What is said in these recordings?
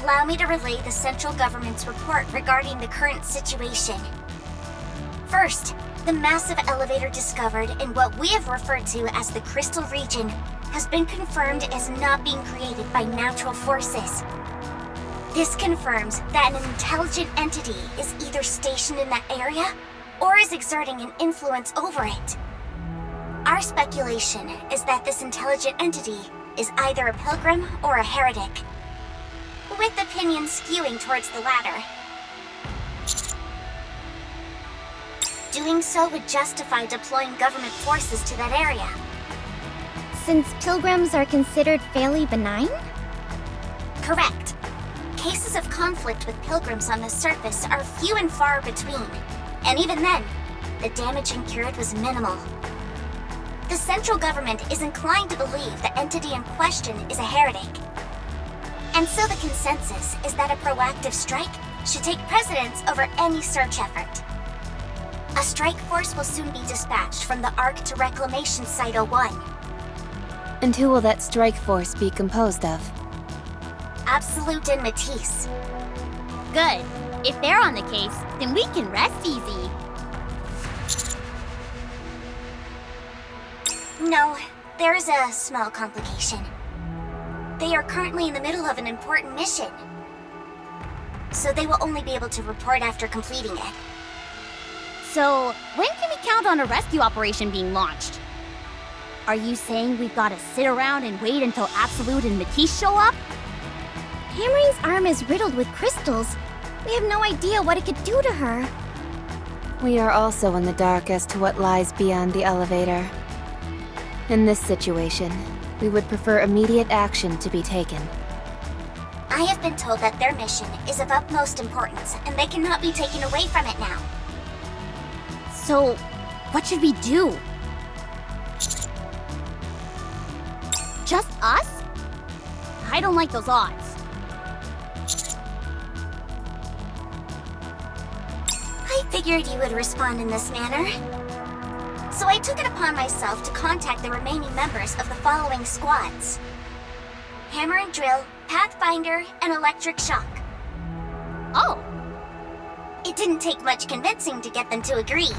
Allow me to relay the central government's report regarding the current situation. First, the massive elevator discovered in what we have referred to as the Crystal Region has been confirmed as not being created by natural forces. This confirms that an intelligent entity is either stationed in that area or is exerting an influence over it. Our speculation is that this intelligent entity is either a pilgrim or a heretic, with opinions skewing towards the latter. Doing so would justify deploying government forces to that area. Since pilgrims are considered fairly benign? Correct. Cases of conflict with pilgrims on the surface are few and far between, and even then, the damage incurred was minimal. The central government is inclined to believe the entity in question is a heretic. And so the consensus is that a proactive strike should take precedence over any search effort. A strike force will soon be dispatched from the Ark to Reclamation Site 01. And who will that strike force be composed of? Absolute and Matisse. Good. If they're on the case, then we can rest easy. No, there is a small complication. They are currently in the middle of an important mission, so they will only be able to report after completing it. So, when can we count on a rescue operation being launched? Are you saying we've got to sit around and wait until Absolute and Matisse show up? Hammerine's arm is riddled with crystals. We have no idea what it could do to her. We are also in the dark as to what lies beyond the elevator. In this situation, we would prefer immediate action to be taken. I have been told that their mission is of utmost importance, and they cannot be taken away from it now. So, what should we do? Just us? I don't like those odds. I figured you would respond in this manner. So I took it upon myself to contact the remaining members of the following squads: Hammer and Drill, Pathfinder, and Electric Shock. Oh, It didn't take much convincing to get them to agree.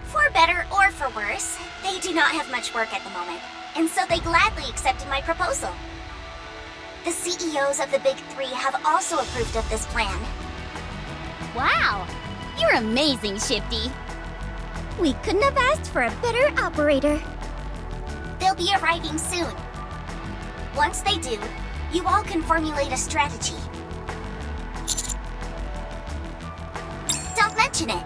For better or for worse, they do not have much work at the moment, and so they gladly accepted my proposal. The CEOs of the Big Three have also approved of this plan. wow. You're amazing, Shifty. We couldn't have asked for a better operator. They'll be arriving soon. Once they do, you all can formulate a strategy. Don't mention it.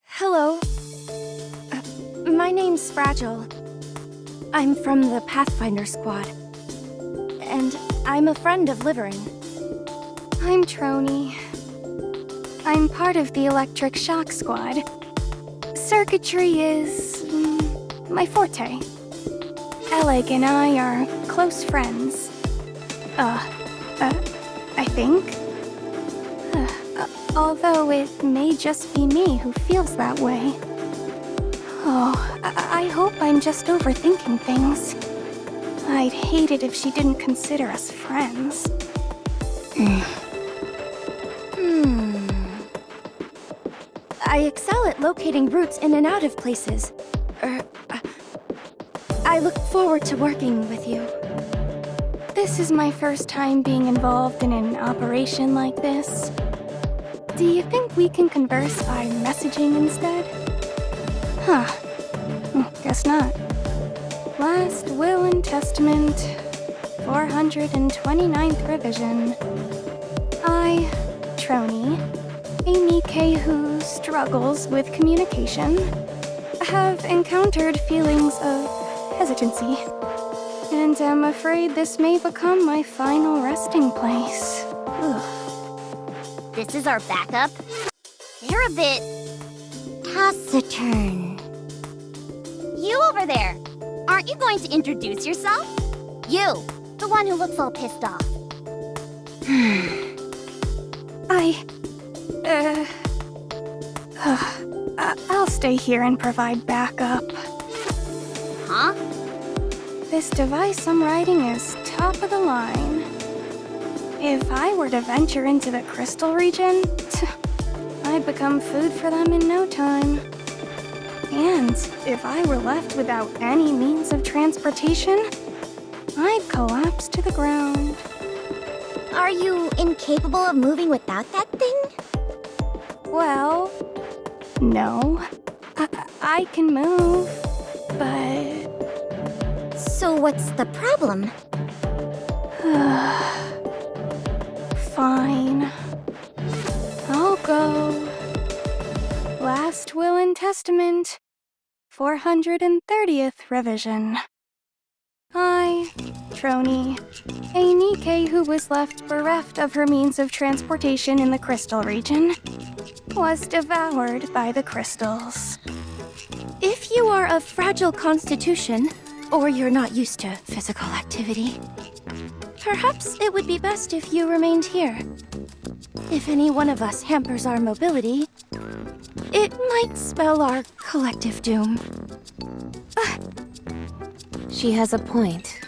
Hello. My name's Fragile. I'm from the Pathfinder Squad. And I'm a friend of Livering. I'm Trony. I'm part of the Electric Shock Squad. Circuitry is my forte. Alec and I are close friends. I think. Although it may just be me who feels that way. Oh, I hope I'm just overthinking things. I'd hate it if she didn't consider us friends. I excel at locating routes in and out of places. I look forward to working with you. This is my first time being involved in an operation like this. Do you think we can converse by messaging instead? Huh. Guess not. Last Will and Testament, 429th revision. I, Trony, a Nikke who struggles with communication, have encountered feelings of hesitancy, and am afraid this may become my final resting place. Ugh. This is our backup? They're a bit Taciturn. You over there! Aren't you going to introduce yourself? You, the one who looks all pissed off. I'll stay here and provide backup. Huh? This device I'm riding is top of the line. If I were to venture into the crystal region, I'd become food for them in no time. And if I were left without any means of transportation, I'd collapse to the ground. Are you incapable of moving without that thing? Well, no. I can move, but... So what's the problem? Fine. I'll go. Last Will and Testament, 430th revision. I, Troni, a Nikke who was left bereft of her means of transportation in the crystal region, was devoured by the crystals. If you are of fragile constitution, or you're not used to physical activity, perhaps it would be best if you remained here. If any one of us hampers our mobility, it might spell our collective doom. She has a point.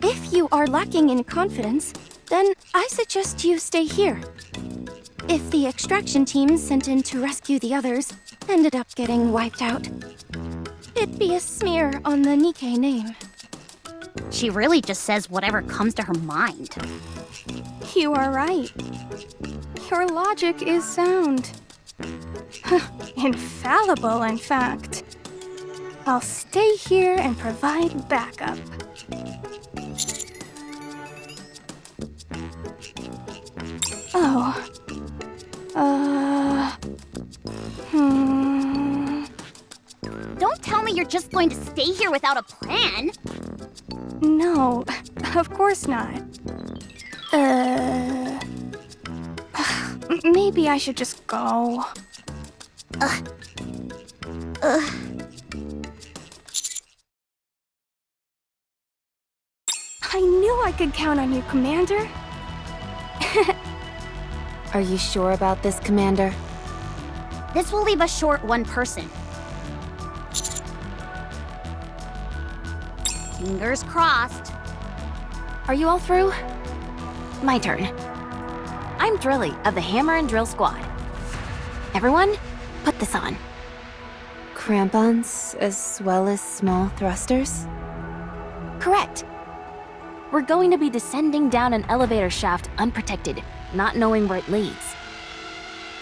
If you are lacking in confidence, then I suggest you stay here. If the extraction team sent in to rescue the others ended up getting wiped out, it'd be a smear on the Nikke name. She really just says whatever comes to her mind. You are right. Your logic is sound. Infallible, in fact. I'll stay here and provide backup. Oh. Don't tell me you're just going to stay here without a plan. No, of course not. Maybe I should just go. I knew I could count on you, Commander. Are you sure about this, Commander? This will leave us short one person. Fingers crossed. Are you all through? My turn. I'm Drilly of the Hammer and Drill Squad. Everyone, put this on. Crampons as well as small thrusters? Correct. We're going to be descending down an elevator shaft unprotected, not knowing where it leads.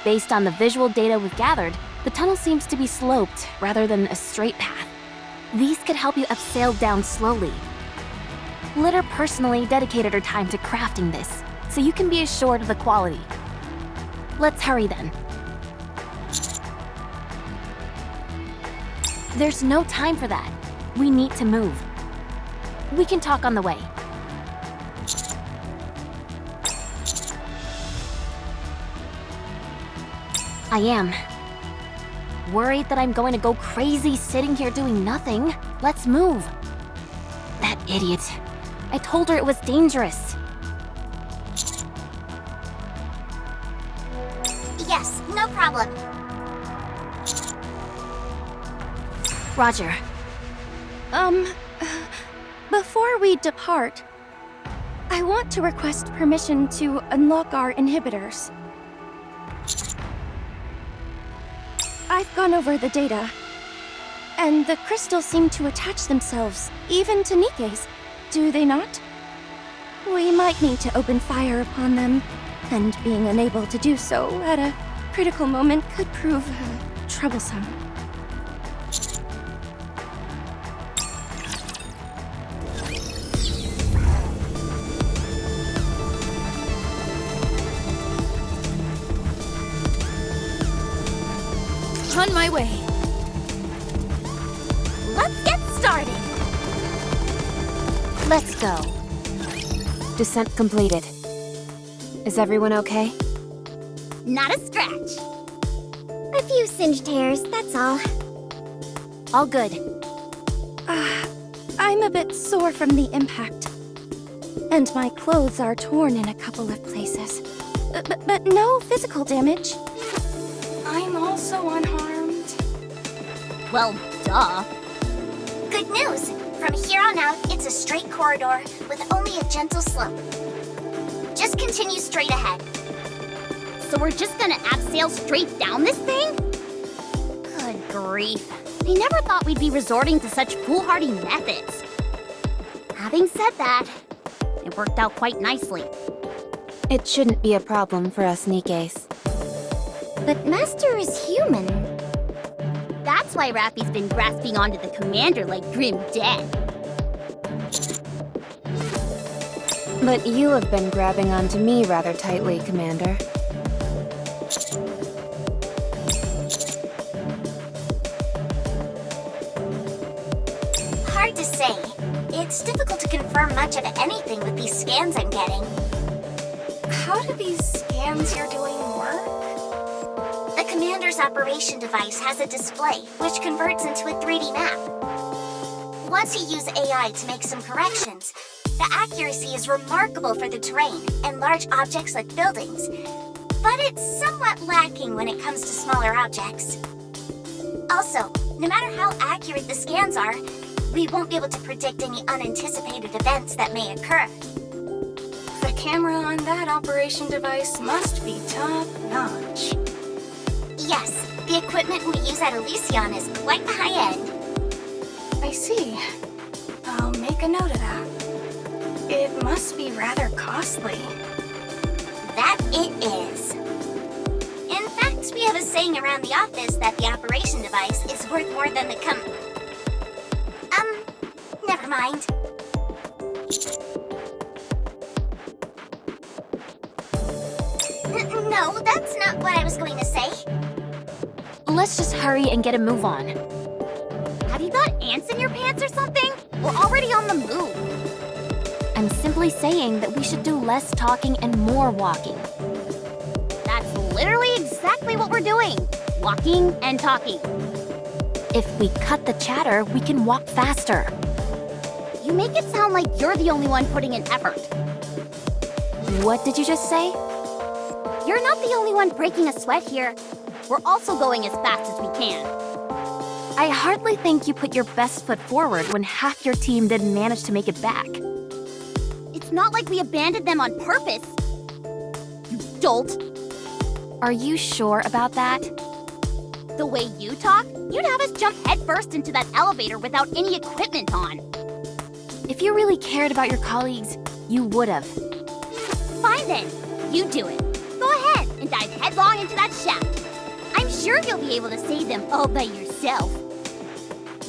Based on the visual data we've gathered, the tunnel seems to be sloped rather than a straight path. These could help you upsail down slowly. Litter personally dedicated her time to crafting this, so you can be assured of the quality. Let's hurry then. There's no time for that. We need to move. We can talk on the way. I am. Worried that I'm going to go crazy sitting here doing nothing. Let's move. That idiot. I told her it was dangerous. Yes, no problem. Roger. Before we depart, I want to request permission to unlock our inhibitors. I've gone over the data, and the crystals seem to attach themselves, even to Nikke's, do they not? We might need to open fire upon them, and being unable to do so at a critical moment could prove troublesome. On my way. Let's get started. Let's go. Descent completed. Is everyone okay? Not a scratch. A few singed hairs, that's all. All good. I'm a bit sore from the impact. And my clothes are torn in a couple of places. But no physical damage. I'm also unharmed. Well, duh. Good news! From here on out, it's a straight corridor with only a gentle slope. Just continue straight ahead. So we're just gonna abseil straight down this thing? Good grief. I never thought we'd be resorting to such foolhardy methods. Having said that, it worked out quite nicely. It shouldn't be a problem for us Nikkes. But Master is human. That's why Rappy's been grasping onto the commander like grim death. But you have been grabbing onto me rather tightly, Commander. Hard to say. It's difficult to confirm much of anything with these scans I'm getting. How do these scans you're doing work? The commander's operation device has a display, which converts into a 3D map. Once you use AI to make some corrections, the accuracy is remarkable for the terrain and large objects like buildings, but it's somewhat lacking when it comes to smaller objects. Also, no matter how accurate the scans are, we won't be able to predict any unanticipated events that may occur. The camera on that operation device must be top-notch. Yes, the equipment we use at Elysion is quite the high end. I see. I'll make a note of that. It must be rather costly. That it is. In fact, we have a saying around the office that the operation device is worth more than the never mind. No, that's not what I was going to say. Let's just hurry and get a move on. Have you got ants in your pants or something? We're already on the move. I'm simply saying that we should do less talking and more walking. That's literally exactly what we're doing. Walking and talking. If we cut the chatter, we can walk faster. You make it sound like you're the only one putting in effort. What did you just say? You're not the only one breaking a sweat here. We're also going as fast as we can. I hardly think you put your best foot forward when half your team didn't manage to make it back. It's not like we abandoned them on purpose. You dolt. Are you sure about that? The way you talk, you'd have us jump headfirst into that elevator without any equipment on. If you really cared about your colleagues, you would have. Fine then, you do it. Go ahead and dive headlong into that shaft. I'm sure you'll be able to save them all by yourself.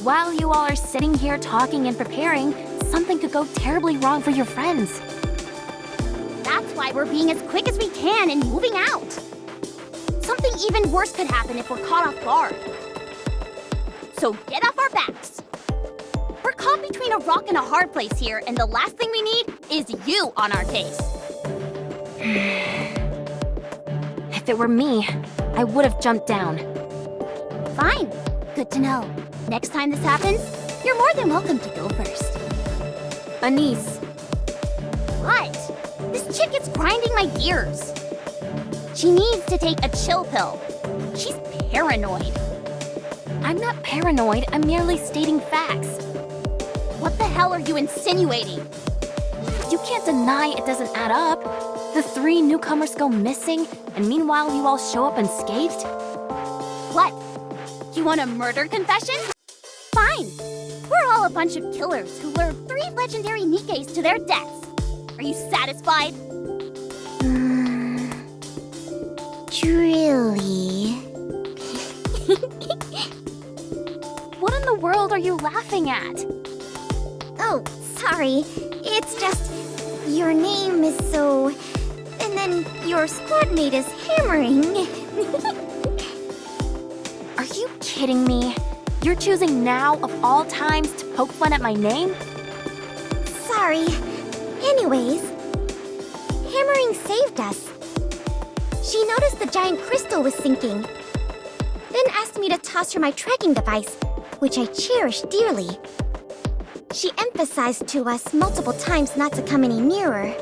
While you all are sitting here talking and preparing, something could go terribly wrong for your friends. That's why we're being as quick as we can and moving out. Something even worse could happen if we're caught off guard. So get off our backs. We're caught between a rock and a hard place here, and the last thing we need is you on our case. If it were me, I would have jumped down. Fine. Good to know. Next time this happens, you're more than welcome to go first. Anise, What? This chick is grinding my gears. She needs to take a chill pill. She's paranoid. I'm not paranoid, I'm merely stating facts. What the hell are you insinuating? You can't deny it doesn't add up. The 3 newcomers go missing, and meanwhile you all show up unscathed? What? You want a murder confession? Fine. We're all a bunch of killers who lured 3 legendary Nikkes to their deaths. Are you satisfied? Truly. What in the world are you laughing at? Oh, sorry. It's just your name is so... And then your squad mate is hammering. Are you kidding me? You're choosing now of all times to poke fun at my name? Sorry. Anyways, hammering saved us. She noticed the giant crystal was sinking. Then asked me to toss her my tracking device, which I cherish dearly. She emphasized to us multiple times not to come any nearer.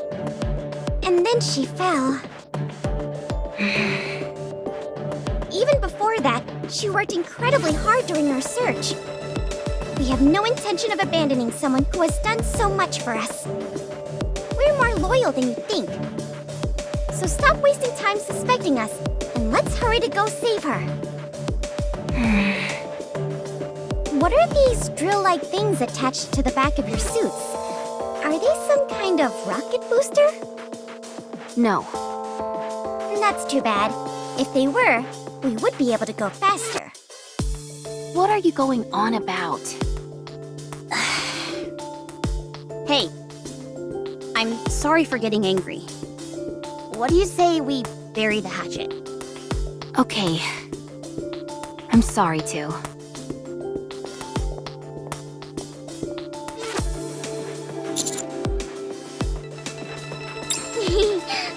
And then she fell. Even even before that, she worked incredibly hard during our search. We have no intention of abandoning someone who has done so much for us. We're more loyal than you think. So stop wasting time suspecting us, and let's hurry to go save her. What are these drill-like things attached to the back of your suits? Are they some kind of rocket booster? No. That's too bad. If they were, we would be able to go faster. What are you going on about? Hey, I'm sorry for getting angry. What do you say we bury the hatchet? Okay. I'm sorry too.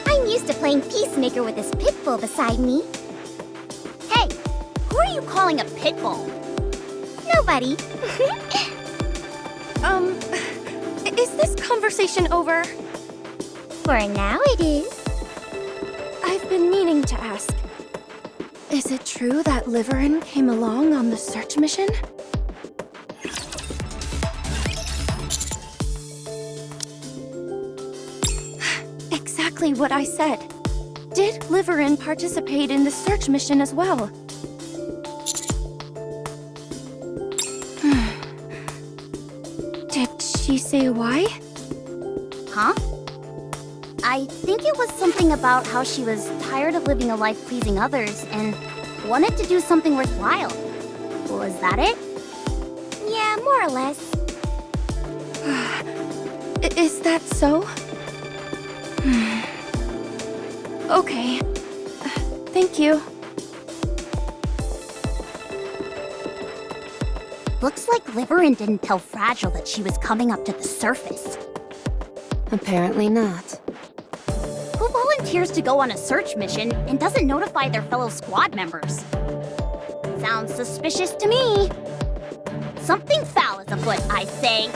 I'm used to playing peacemaker with this pit bull beside me. Hey, who are you calling a pit bull? Nobody. Is this conversation over? For now it is. I've been meaning to ask. Is it true that Liverin came along on the search mission? Exactly what I said. Did Liverin participate in the search mission as well? Did she say why? Huh? I think it was something about how she was tired of living a life pleasing others and wanted to do something worthwhile. Was that it? Yeah, more or less. Is that so? Okay. Thank you. Looks like Liverin didn't tell Fragile that she was coming up to the surface. Apparently not. Who volunteers to go on a search mission and doesn't notify their fellow squad members? Sounds suspicious to me. Something foul is afoot, I say.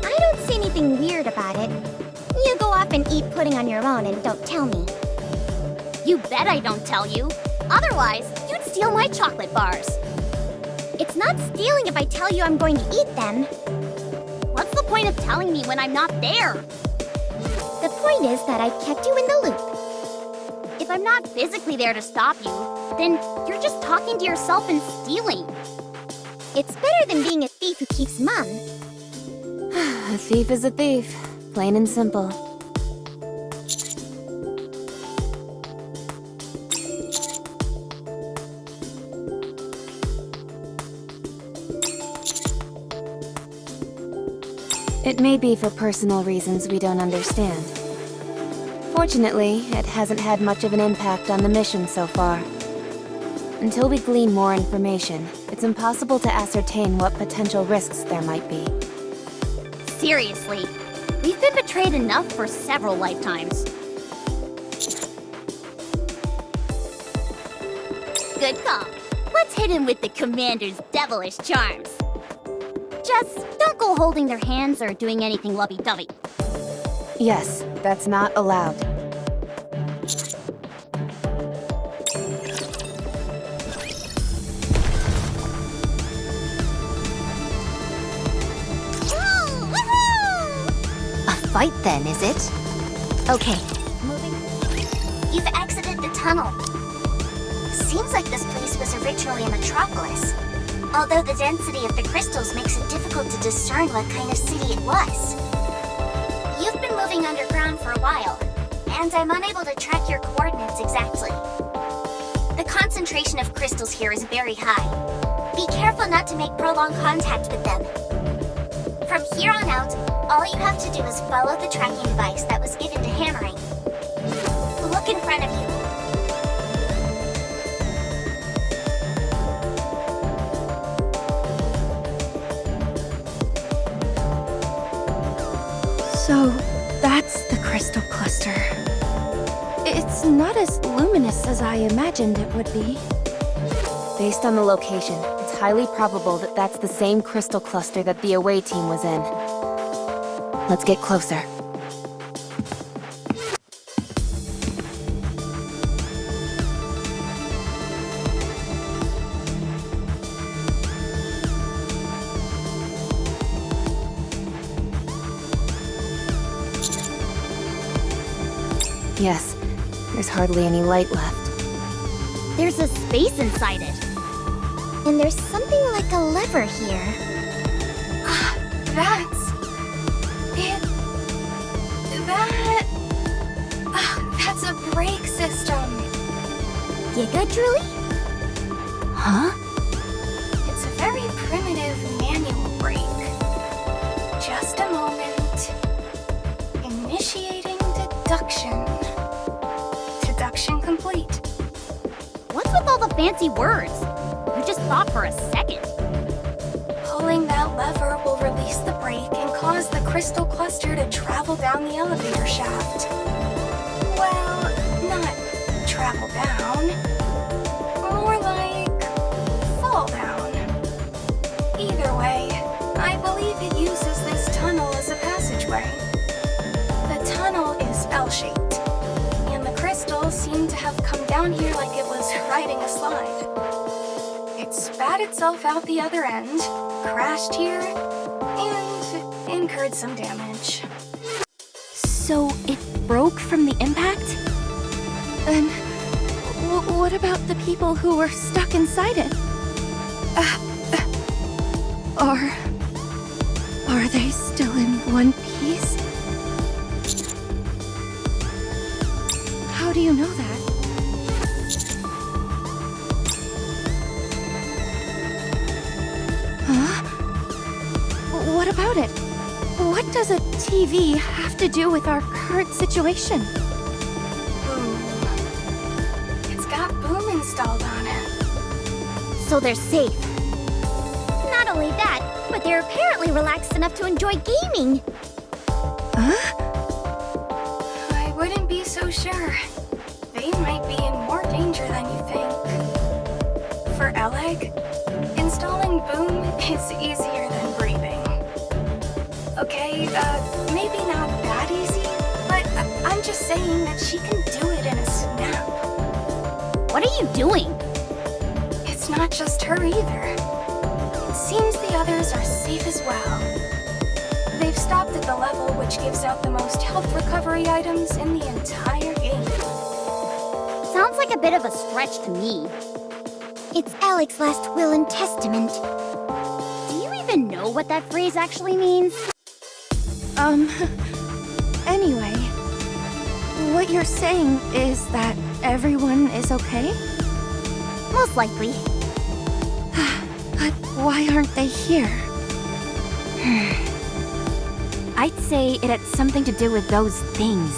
I don't see anything weird about it. You go off and eat pudding on your own and don't tell me. You bet I don't tell you. Otherwise, you'd steal my chocolate bars. It's not stealing if I tell you I'm going to eat them. What's the point of telling me when I'm not there? The point is that I kept you in the loop. If I'm not physically there to stop you, then you're just talking to yourself and stealing. It's better than being a thief who keeps mum. A thief is a thief. Plain and simple. It may be for personal reasons we don't understand. Fortunately, it hasn't had much of an impact on the mission so far. Until we glean more information, it's impossible to ascertain what potential risks there might be. Seriously, we've been betrayed enough for several lifetimes. Good call. Let's hit him with the Commander's devilish charms. Just don't go holding their hands or doing anything lovey-dovey. Yes, that's not allowed. A fight then, is it? Okay, moving. You've exited the tunnel. Seems like this place was originally a metropolis. Although the density of the crystals makes it difficult to discern what kind of city it was. You've been moving underground for a while, and I'm unable to track your coordinates exactly. The concentration of crystals here is very high. Be careful not to make prolonged contact with them. From here on out, all you have to do is follow the tracking device that was given to hammering. Look in front of you. So, that's the crystal cluster. It's not as luminous as I imagined it would be. Based on the location, it's highly probable that that's the same crystal cluster that the away team was in. Let's get closer. Yes, there's hardly any light left. There's a space inside it. And there's something like a lever here. That's it. That's a brake system. Giga Drooly? Huh? It's a very primitive manual brake. Just a moment. Initiating deduction. Deduction complete. What's with all the fancy words? You just thought for a second. Pulling that lever will release the brake and cause the crystal cluster to travel down the elevator shaft. Well, not travel down. More like fall down. Either way, I believe it uses this tunnel as a passageway. The tunnel is L-shaped, and the crystals seem to have come down here like it was riding a slide. It spat itself out the other end, crashed here, and incurred some damage. So it broke from the impact? Then, what about the people who were stuck inside it? Are they still in one piece? How do you know that? Huh? What about it? What does a TV have to do with our current situation? Boom. It's got Boom installed on it. So they're safe. Not only that, but they're apparently relaxed enough to enjoy gaming. Huh? I wouldn't be so sure. They might be in more danger than you think. For Eleg, installing Boom is easier than breathing. Okay, maybe not that easy, but I'm just saying that she can do it in a snap. What are you doing? It's not just her either. It seems the others are safe as well. They've stopped at the level which gives out the most health recovery items in the entire game. Sounds like a bit of a stretch to me. It's Alec's last will and testament. Do you even know what that phrase actually means? Anyway, what you're saying is that everyone is okay? Most likely. But why aren't they here? I'd say it had something to do with those things.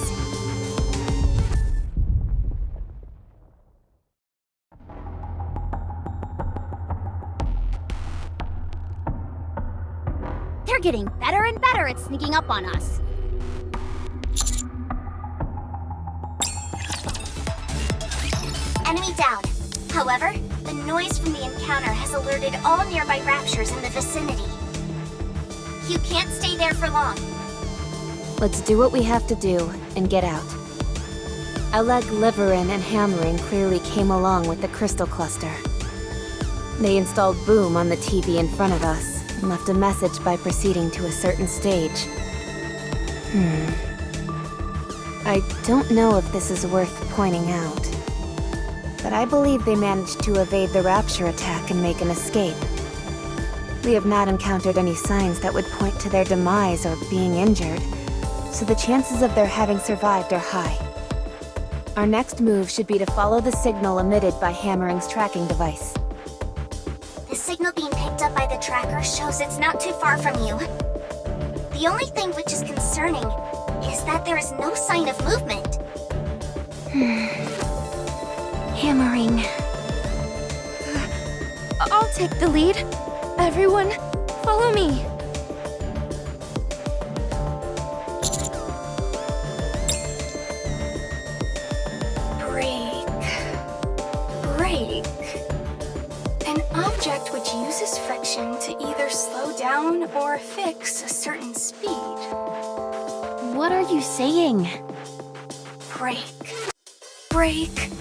They're getting better and better at sneaking up on us. Enemy down. However, the noise from the encounter has alerted all nearby raptures in the vicinity. You can't stay there for long. Let's do what we have to do and get out. Eleg, Liverin, and Hammering clearly came along with the crystal cluster. They installed Boom on the TV in front of us and left a message by proceeding to a certain stage. I don't know if this is worth pointing out, but I believe they managed to evade the Rapture attack and make an escape. We have not encountered any signs that would point to their demise or being injured, so the chances of their having survived are high. Our next move should be to follow the signal emitted by Hammering's tracking device. The signal being picked up by the tracker shows it's not too far from you. The only thing which is concerning is that there is no sign of movement. Hammering. I'll take the lead. Everyone, follow me. Brake. An object which uses friction to either slow down or fix a certain speed. What are you saying? Brake. Brake.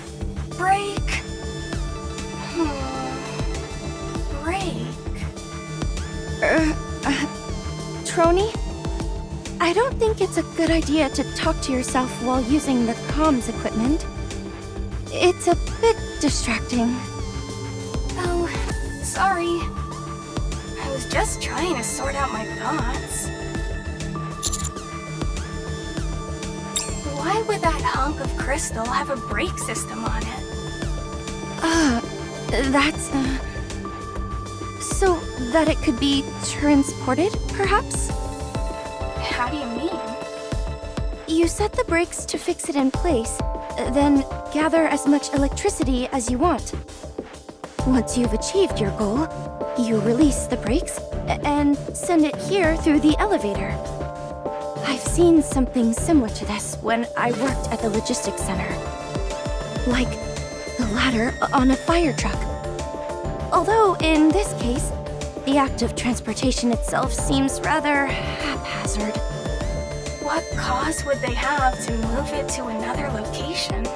Trony? I don't think it's a good idea to talk to yourself while using the comms equipment. It's a bit distracting. Oh, sorry. I was just trying to sort out my thoughts. Why would that hunk of crystal have a brake system on it? That's, so that it could be transported, perhaps? How do you mean? You set the brakes to fix it in place, then gather as much electricity as you want. Once you've achieved your goal, you release the brakes and send it here through the elevator. I've seen something similar to this when I worked at the logistics center. Like the ladder on a fire truck. Although, in this case, the act of transportation itself seems rather haphazard. What cause would they have to move it to another location?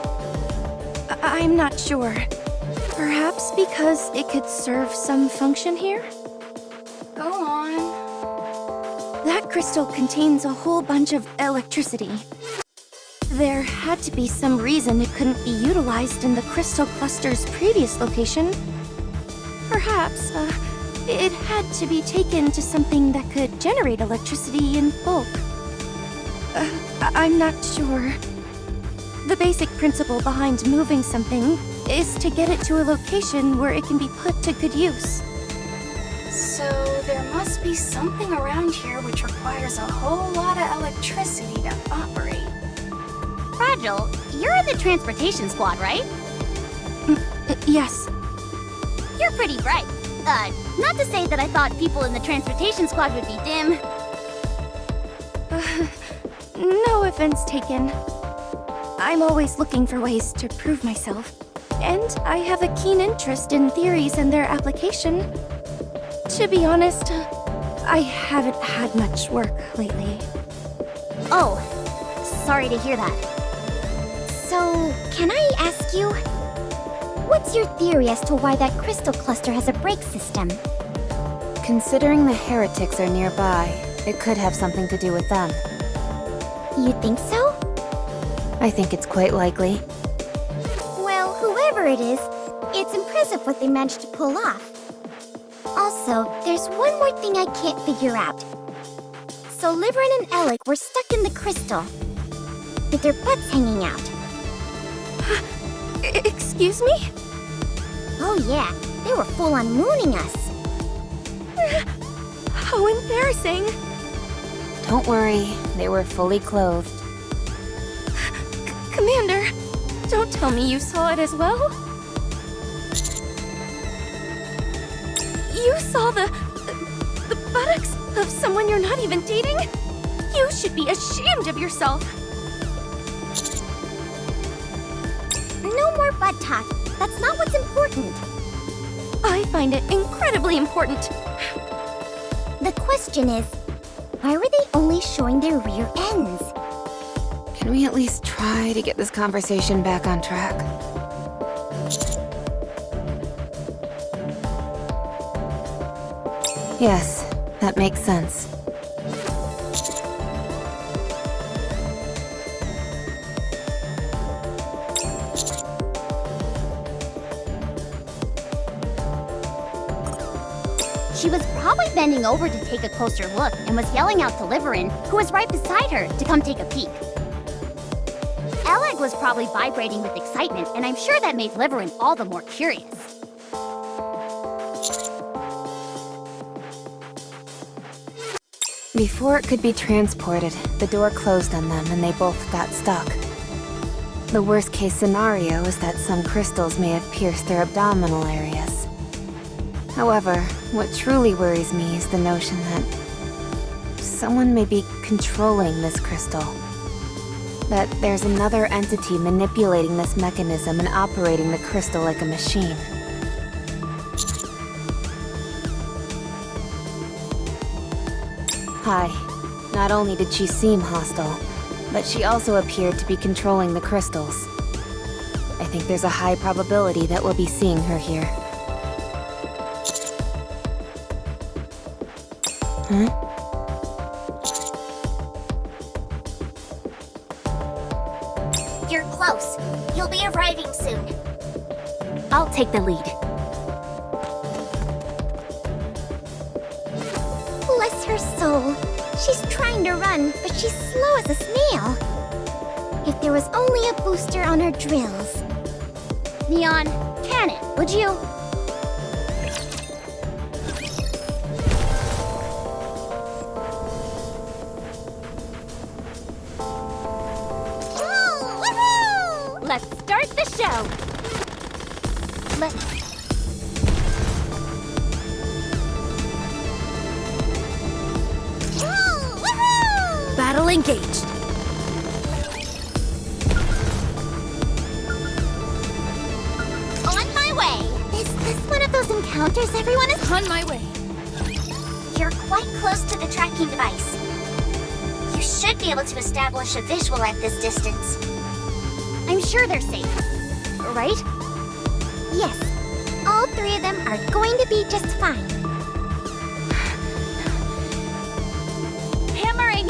I'm not sure. Perhaps because it could serve some function here? Go on. That crystal contains a whole bunch of electricity. There had to be some reason it couldn't be utilized in the crystal cluster's previous location. Perhaps, it had to be taken to something that could generate electricity in bulk. I'm not sure. The basic principle behind moving something is to get it to a location where it can be put to good use. So there must be something around here which requires a whole lot of electricity to operate. Fragile, you're in the transportation squad, right? Yes. You're pretty bright. Not to say that I thought people in the transportation squad would be dim. No offense taken. I'm always looking for ways to prove myself. And I have a keen interest in theories and their application. To be honest, I haven't had much work lately. Oh, sorry to hear that. So, can I ask you, what's your theory as to why that crystal cluster has a brake system? Considering the heretics are nearby, it could have something to do with them. You think so? I think it's quite likely. Well, whoever it is, it's impressive what they managed to pull off. Also, there's one more thing I can't figure out. So Liverin and Alec were stuck in the crystal, with their butts hanging out. Excuse me? Oh yeah, they were full on mooning us. How embarrassing. Don't worry, they were fully clothed. Commander, don't tell me you saw it as well? You saw the buttocks of someone you're not even dating? You should be ashamed of yourself. No more butt talk. That's not what's important. I find it incredibly important. The question is, why were they only showing their rear ends? Can we at least try to get this conversation back on track? Yes, that makes sense. She was probably bending over to take a closer look and was yelling out to Liverin, who was right beside her, to come take a peek. Alec was probably vibrating with excitement, and I'm sure that made Liverin all the more curious. Before it could be transported, the door closed on them and they both got stuck. The worst case scenario is that some crystals may have pierced their abdominal areas. However, what truly worries me is the notion that someone may be controlling this crystal. That there's another entity manipulating this mechanism and operating the crystal like a machine. Hi. Not only did she seem hostile, but she also appeared to be controlling the crystals. I think there's a high probability that we'll be seeing her here. Huh? You're close. You'll be arriving soon. I'll take the lead. Bless her soul. She's trying to run, but she's slow as a snail. If there was only a booster on her drills. Neon, can it, would you? Let's start the show! Battle engaged. On my way! Is this one of those encounters everyone is On my way. You're quite close to the tracking device. You should be able to establish a visual at this distance. I'm sure they're safe. Right? Yes. All three of them are going to be just fine. Hammering!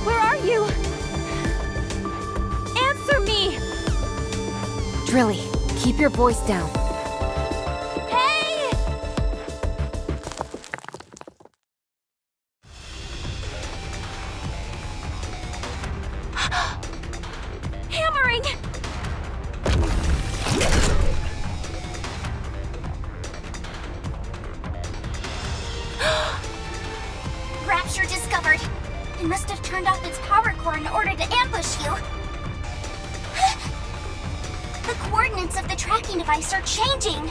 Where are you? Answer me! Drilly, keep your voice down. Hey! Hammering! Rapture discovered. It must have turned off its power core in order to ambush you. The coordinates of the tracking device are changing.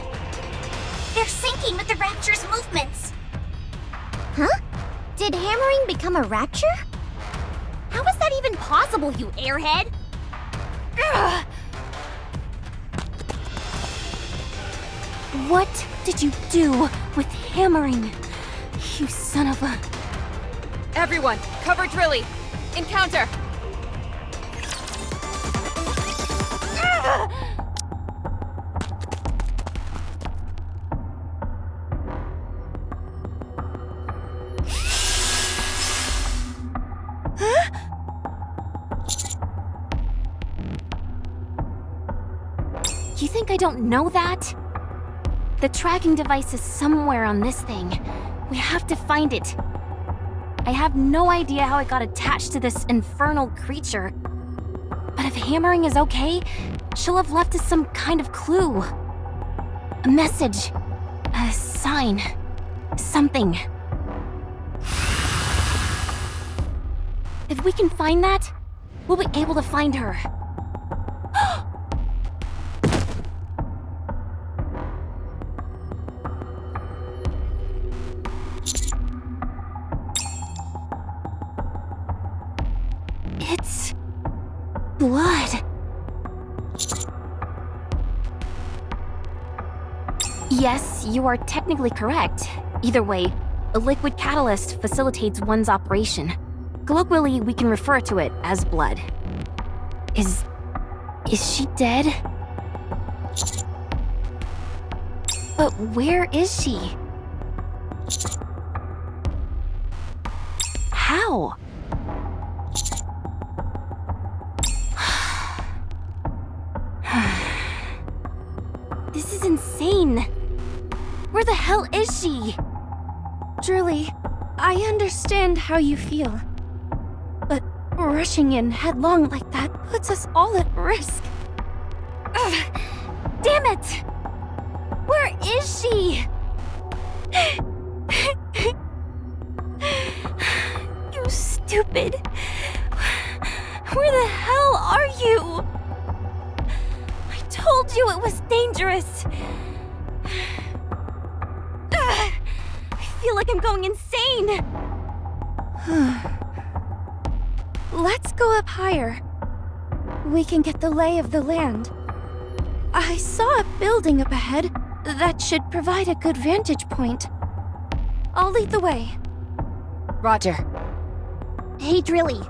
They're syncing with the Rapture's movements. Huh? Did hammering become a rapture? How is that even possible, you airhead? Ugh. What did you do with hammering? You son of a... Everyone, cover Drilly. Encounter. You think I don't know that? The tracking device is somewhere on this thing. We have to find it. I have no idea how it got attached to this infernal creature. But if hammering is okay, she'll have left us some kind of clue. A message. A sign. Something. If we can find that, we'll be able to find her. It's blood. Yes, you are technically correct. Either way, a liquid catalyst facilitates one's operation. Colloquially, we can refer to it as blood. Is she dead? But where is she? How? This is insane. Where the hell is she? Drilly, I understand how you feel. But rushing in headlong like that puts us all at risk. Ugh, damn it! Where is she? You stupid. Where the hell are you? I told you it was dangerous. Ugh, I feel like I'm going insane. Let's go up higher. We can get the lay of the land. I saw a building up ahead that should provide a good vantage point. I'll lead the way. Roger. Hey, Drilly.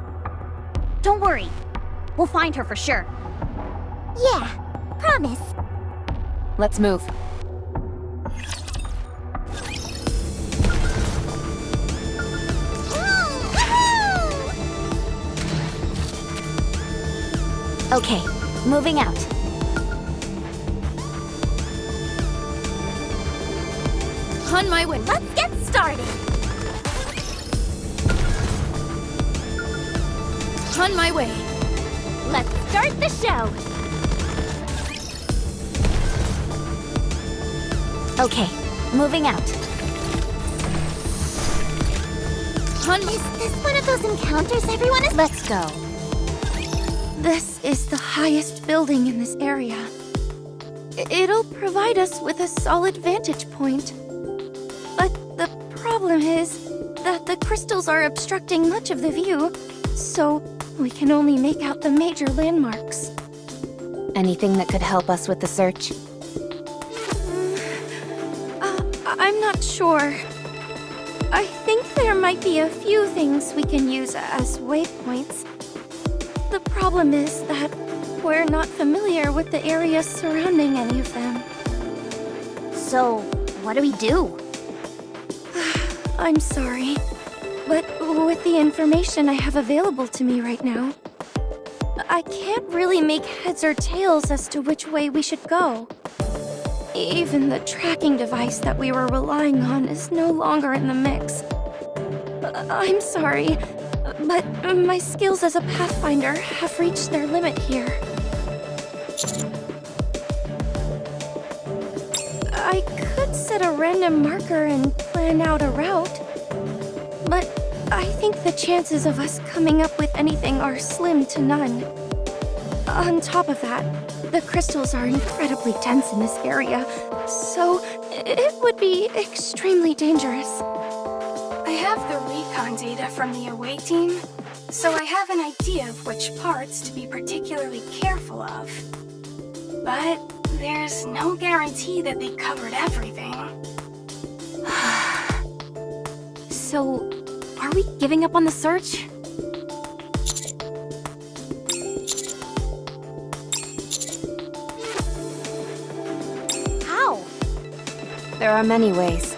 Don't worry. We'll find her for sure. Yeah, promise. Let's move. Okay, moving out. On my way. Let's get started. On my way. Let's start the show. Okay, moving out. Is this one of those encounters everyone is— Let's go. This is the highest building in this area. It'll provide us with a solid vantage point. But the problem is that the crystals are obstructing much of the view, so we can only make out the major landmarks. Anything that could help us with the search? I'm not sure. I think there might be a few things we can use as waypoints. The problem is that we're not familiar with the area surrounding any of them. So, what do we do? I'm sorry, but with the information I have available to me right now, I can't really make heads or tails as to which way we should go. Even the tracking device that we were relying on is no longer in the mix. I'm sorry, but my skills as a Pathfinder have reached their limit here. I could set a random marker and plan out a route, but I think the chances of us coming up with anything are slim to none. On top of that, the crystals are incredibly dense in this area, so it would be extremely dangerous. I have the recon data from the away team, so I have an idea of which parts to be particularly careful of. But there's no guarantee that they covered everything. So, are we giving up on the search? How? There are many ways.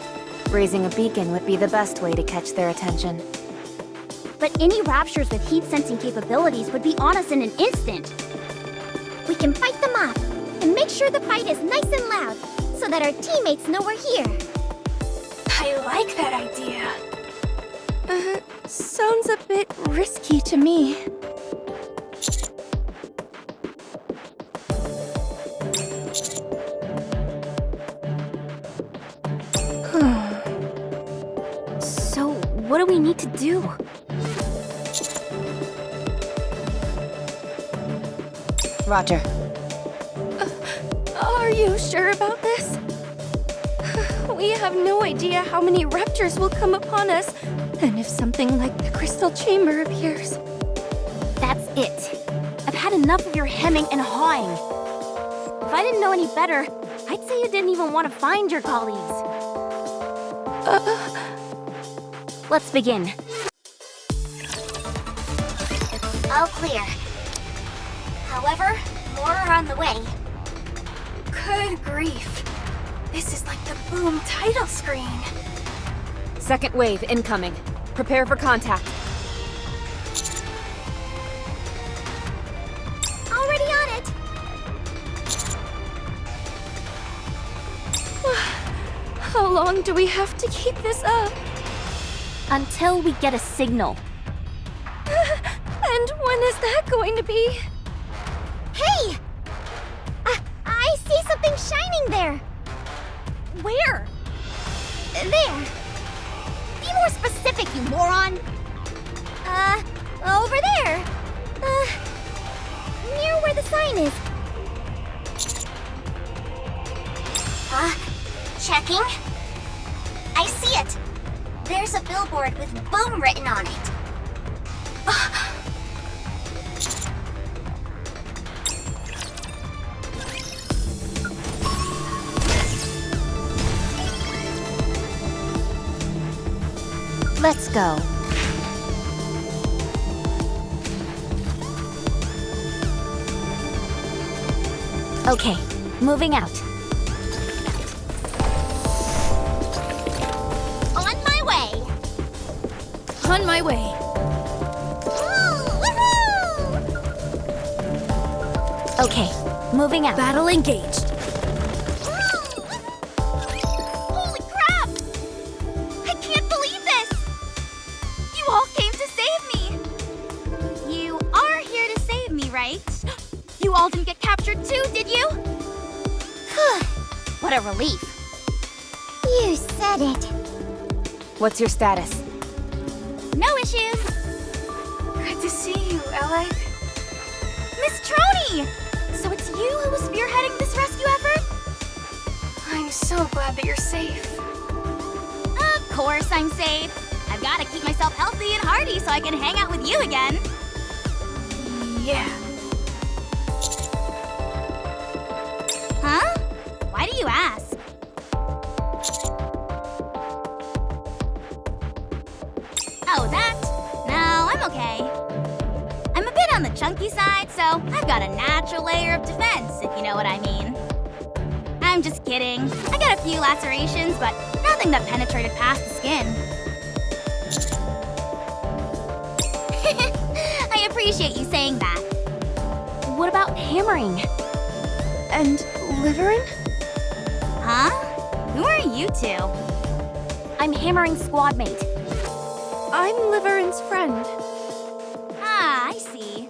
Raising a beacon would be the best way to catch their attention. But any raptures with heat-sensing capabilities would be on us in an instant. We can fight them off, and make sure the fight is nice and loud, so that our teammates know we're here. I like that idea. Sounds a bit risky to me. So, what do we need to do? Roger. Are you sure about this? We have no idea how many raptors will come upon us, and if something like the crystal chamber appears. That's it. I've had enough of your hemming and hawing. If I didn't know any better, I'd say you didn't even want to find your colleagues. Let's begin. All clear. However, more are on the way. Good grief. This is like the Boom title screen. Second wave incoming. Prepare for contact. Already on it! How long do we have to keep this up? Until we get a signal. And when is that going to be? Hey! I see something shining there! Where? There! Be more specific, you moron! Over there! Near where the sign is. Checking. I see it. There's a billboard with Boom written on it. Let's go. Okay, moving out. On my way! On my way. Woo! Woohoo! Okay, moving out. Battle engaged. Holy crap! I can't believe this! You all came to save me! You are here to save me, right? You all didn't get captured too, did you? What a relief. You said it. What's your status? No issues. Good to see you, Alec. Miss Troney! So it's you who was spearheading this rescue effort? I'm so glad that you're safe. Of course I'm safe. I've got to keep myself healthy and hearty so I can hang out with you again. Yeah. Huh? Why do you ask? Oh, that? No, I'm okay. I'm a bit on the chunky side, so I've got a natural layer of defense, if you know what I mean. I'm just kidding. I got a few lacerations, but nothing that penetrated past the skin. I appreciate you saying that. What about hammering? And Liverin? Huh? Who are you two? I'm hammering squad mate. I'm Liverin's friend. Ah, I see.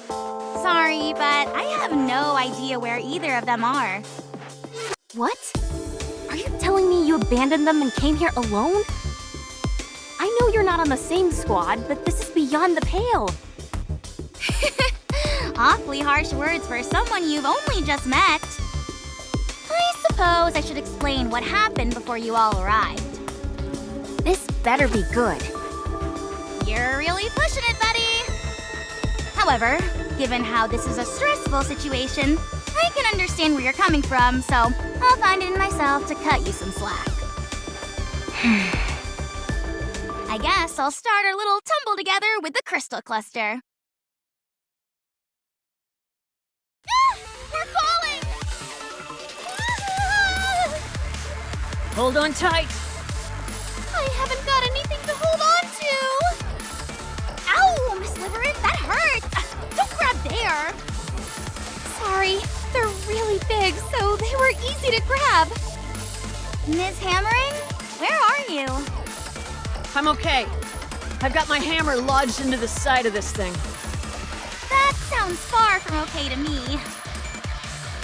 Sorry, but I have no idea where either of them are. What? Are you telling me you abandoned them and came here alone? I know you're not on the same squad, but this is beyond the pale. Awfully harsh words for someone you've only just met. I suppose I should explain what happened before you all arrived. This better be good. You're really pushing it, buddy. However, given how this is a stressful situation, I can understand where you're coming from, so I'll find it in myself to cut you some slack. I guess I'll start our little tumble together with the crystal cluster. We're falling! Hold on tight. I haven't got anything to hold on to! Ow, Miss Liverin, that hurts! Don't grab there! Sorry, they're really big, so they were easy to grab. Ms. Hammering, where are you? I'm okay. I've got my hammer lodged into the side of this thing. That sounds far from okay to me.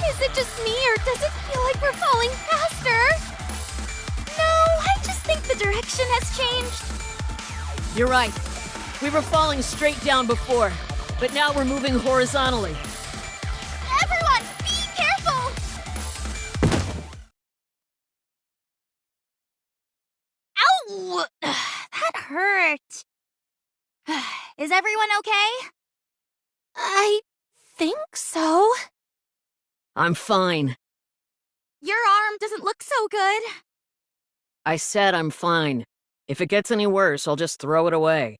Is it just me, or does it feel like we're falling faster? No, I just think the direction has changed. You're right. We were falling straight down before, but now we're moving horizontally. Everyone, be careful! Ow! That hurt. Is everyone okay? I think so. I'm fine. Your arm doesn't look so good. I said I'm fine. If it gets any worse, I'll just throw it away.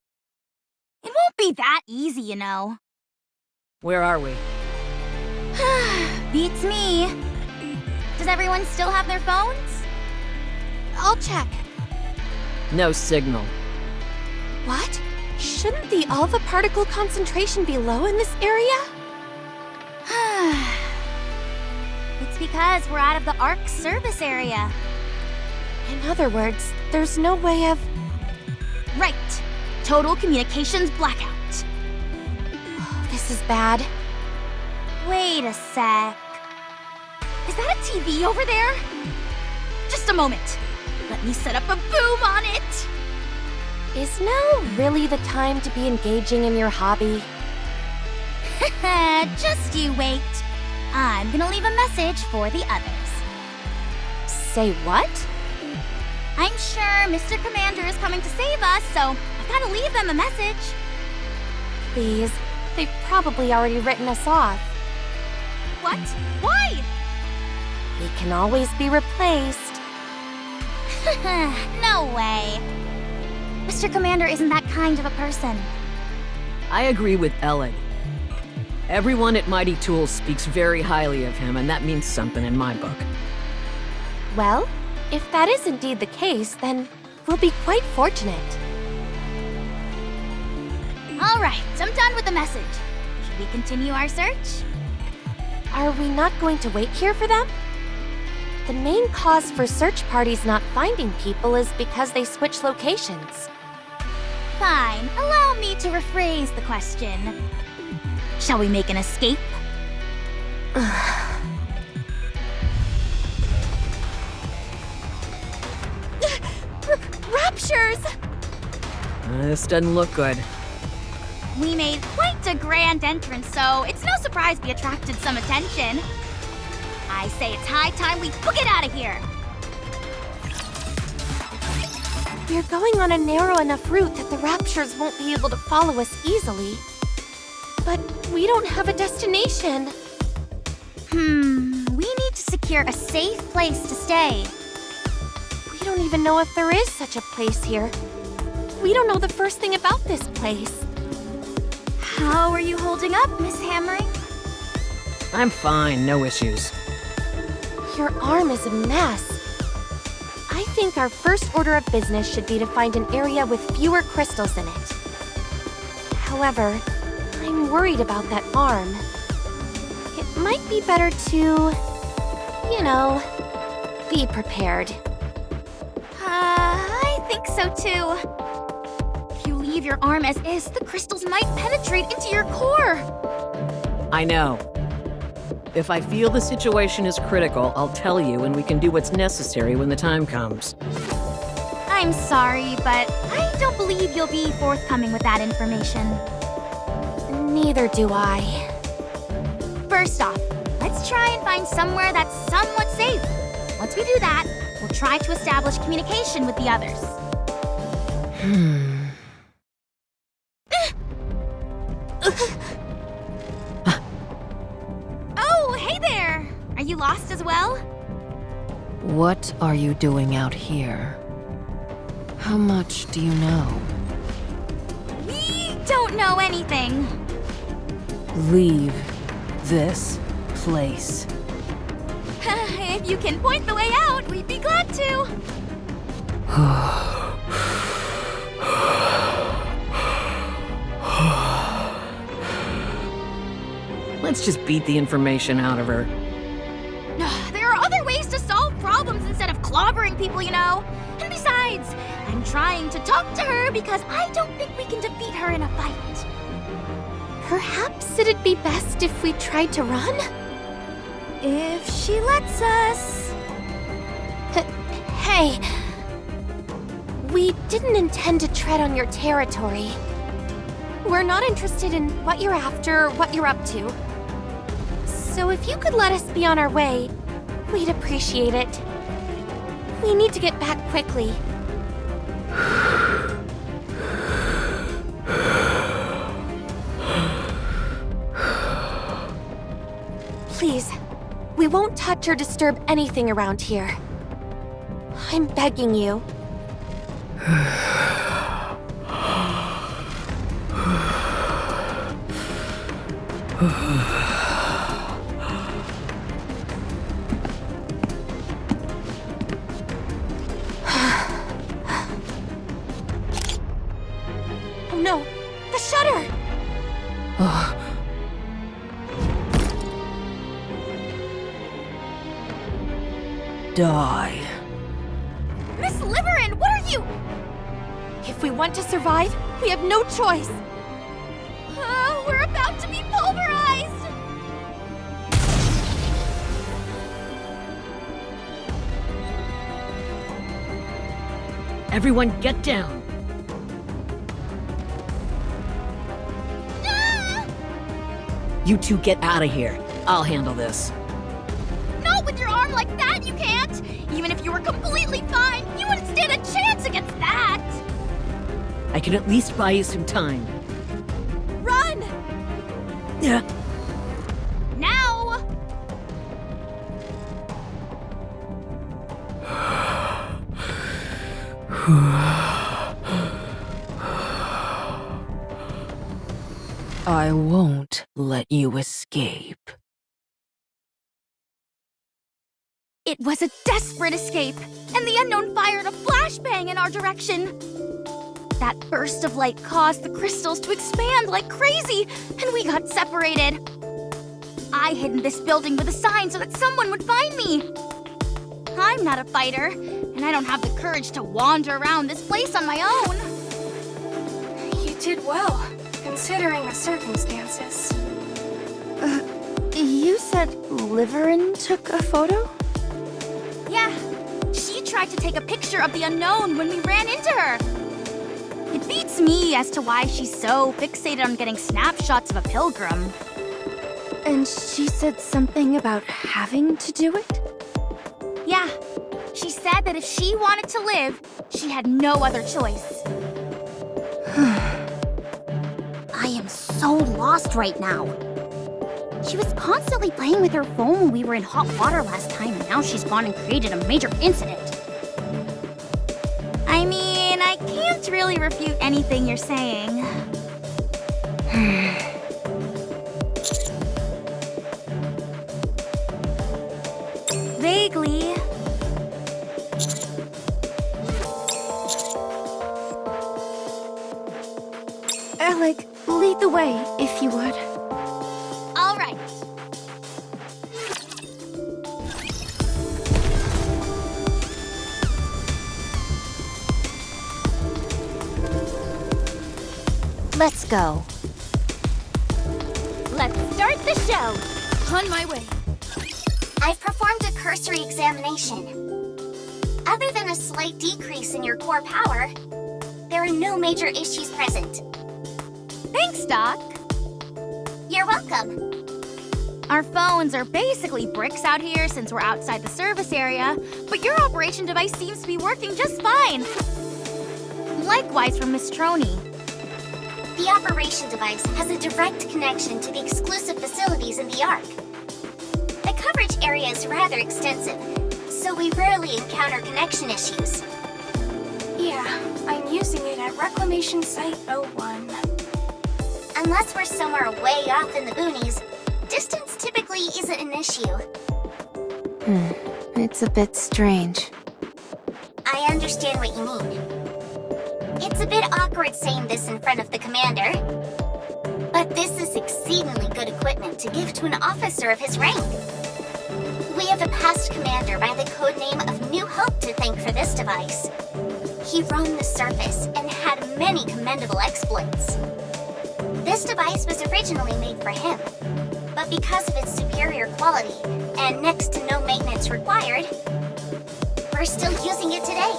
It won't be that easy, you know. Where are we? Beats me. Does everyone still have their phones? I'll check. No signal. What? Shouldn't the alpha particle concentration be low in this area? It's because we're out of the ARC service area. In other words, there's no way of... Right. Total communications blackout. This is bad. Wait a sec. Is that a TV over there? Just a moment. Let me set up a boom on it. Is now really the time to be engaging in your hobby? Just you wait. I'm gonna leave a message for the others. Say what? I'm sure Mr. Commander is coming to save us, so I've gotta leave them a message. Please. They've probably already written us off. What? Why? We can always be replaced. No way. Mr. Commander isn't that kind of a person. I agree with Ellen. Everyone at Mighty Tools speaks very highly of him, and that means something in my book. Well, if that is indeed the case, then we'll be quite fortunate. All right, I'm done with the message. Should we continue our search? Are we not going to wait here for them? The main cause for search parties not finding people is because they switch locations. Fine, allow me to rephrase the question. Shall we make an escape? Raptures! This doesn't look good. We made quite a grand entrance, so it's no surprise we attracted some attention. I say it's high time we book it out of here. We're going on a narrow enough route that the Raptures won't be able to follow us easily. But we don't have a destination. We need to secure a safe place to stay. We don't even know if there is such a place here. We don't know the first thing about this place. How are you holding up, Miss Hammering? I'm fine, no issues. Your arm is a mess. I think our first order of business should be to find an area with fewer crystals in it. However, I'm worried about that arm. It might be better to, you know, be prepared. I think so too. If you leave your arm as is, the crystals might penetrate into your core. I know. If I feel the situation is critical, I'll tell you and we can do what's necessary when the time comes. I'm sorry, but I don't believe you'll be forthcoming with that information. Neither do I. First off, let's try and find somewhere that's somewhat safe. Once we do that, we'll try to establish communication with the others. Oh, hey there! Are you lost as well? What are you doing out here? How much do you know? We don't know anything. Leave this place. If you can point the way out, we'd be glad to. Let's just beat the information out of her. There are other ways to solve problems instead of clobbering people, you know. And besides, I'm trying to talk to her because I don't think we can defeat her in a fight. Perhaps it'd be best if we tried to run? If she lets us. Hey! We didn't intend to tread on your territory. We're not interested in what you're after or what you're up to. So if you could let us be on our way, we'd appreciate it. We need to get back quickly. Please, we won't touch or disturb anything around here. I'm begging you. Oh no! The shutter! Die. Miss Liverin, what are you? If we want to survive, we have no choice. We're about to be pulverized. Everyone get down. You two get out of here. I'll handle this. Not with your arm like that, you can't. Even if you were completely fine, you wouldn't stand a chance against that. I can at least buy you some time. Run! Yeah. Now. I won't let you escape. It was a desperate escape, and the unknown fired a flashbang in our direction. That burst of light caused the crystals to expand like crazy, and we got separated. I hid in this building with a sign so that someone would find me. I'm not a fighter, and I don't have the courage to wander around this place on my own. You did well, considering the circumstances. You said Liverin took a photo? Yeah, she tried to take a picture of the unknown when we ran into her. It beats me as to why she's so fixated on getting snapshots of a pilgrim. And she said something about having to do it? Yeah, she said that if she wanted to live, she had no other choice. I am so lost right now. She was constantly playing with her phone when we were in hot water last time, and now she's gone and created a major incident. I mean, I can't really refute anything you're saying. Vaguely. Alec, lead the way, if you would. All right. Let's go. Let's start the show. On my way. I've performed a cursory examination. Other than a slight decrease in your core power, there are no major issues present. Thanks, Doc. You're welcome. Our phones are basically bricks out here since we're outside the service area, but your operation device seems to be working just fine. Likewise for Miss Troney. The operation device has a direct connection to the exclusive facilities in the Ark. The coverage area is rather extensive, so we rarely encounter connection issues. Yeah, I'm using it at Reclamation Site 01. Unless we're somewhere way off in the boonies, distance typically isn't an issue. It's a bit strange. I understand what you mean. It's a bit awkward saying this in front of the commander, but this is exceedingly good equipment to give to an officer of his rank. We have a past commander by the codename of New Hope to thank for this device. He roamed the surface and had many commendable exploits. This device was originally made for him, but because of its superior quality and next to no maintenance required, we're still using it today.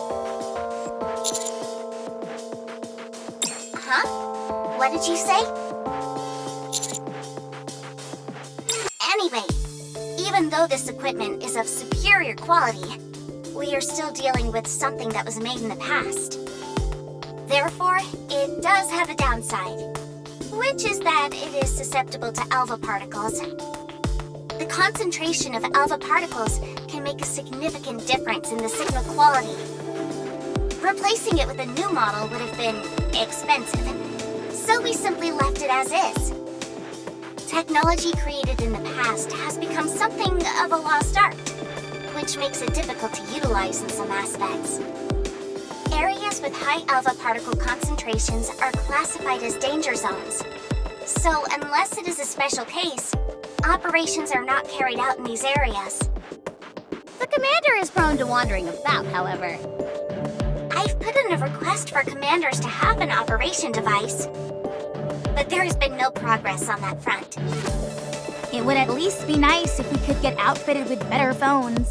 Huh? What did you say? Anyway, even though this equipment is of superior quality, we are still dealing with something that was made in the past. Therefore, it does have a downside, which is that it is susceptible to alpha particles. The concentration of alpha particles can make a significant difference in the signal quality. Replacing it with a new model would have been expensive, so we simply left it as is. Technology created in the past has become something of a lost art, which makes it difficult to utilize in some aspects. Areas with high alpha particle concentrations are classified as danger zones. So unless it is a special case, operations are not carried out in these areas. The commander is prone to wandering about, however. I've put in a request for commanders to have an operation device, but there has been no progress on that front. It would at least be nice if we could get outfitted with better phones.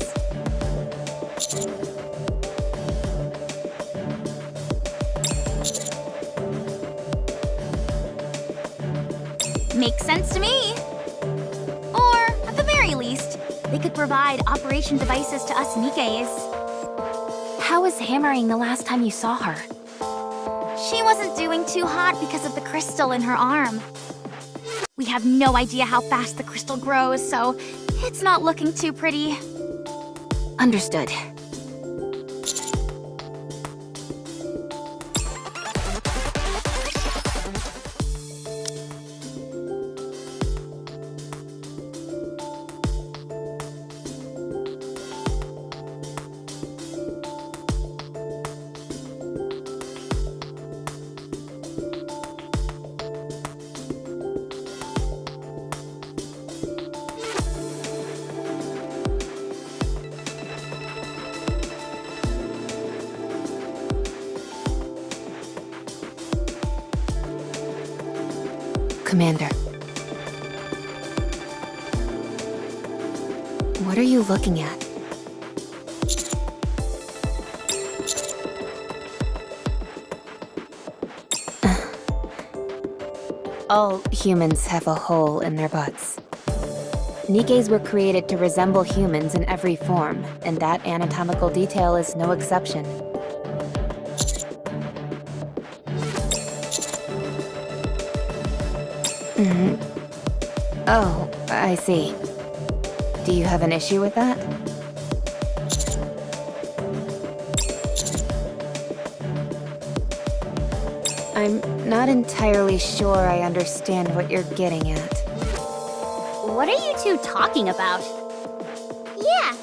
Makes sense to me. Or, at the very least, they could provide operation devices to us Nikkes. How was Hammering the last time you saw her? She wasn't doing too hot because of the crystal in her arm. We have no idea how fast the crystal grows, so it's not looking too pretty. Understood. Commander. What are you looking at? All humans have a hole in their butts. Nikkes were created to resemble humans in every form, and that anatomical detail is no exception. Oh, I see. Do you have an issue with that? I'm not entirely sure I understand what you're getting at. What are you two talking about? Yeah,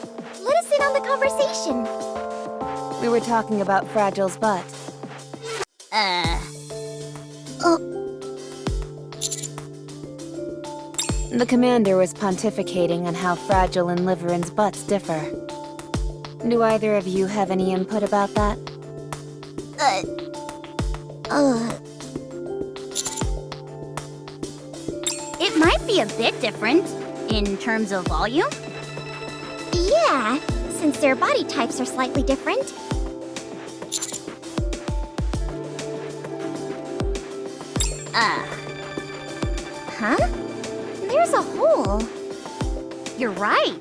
let us in on the conversation. We were talking about Fragile's butt. The commander was pontificating on how Fragile and Liverin's butts differ. Do either of you have any input about that? It might be a bit different in terms of volume. Yeah, since their body types are slightly different. Huh? There's a hole. You're right.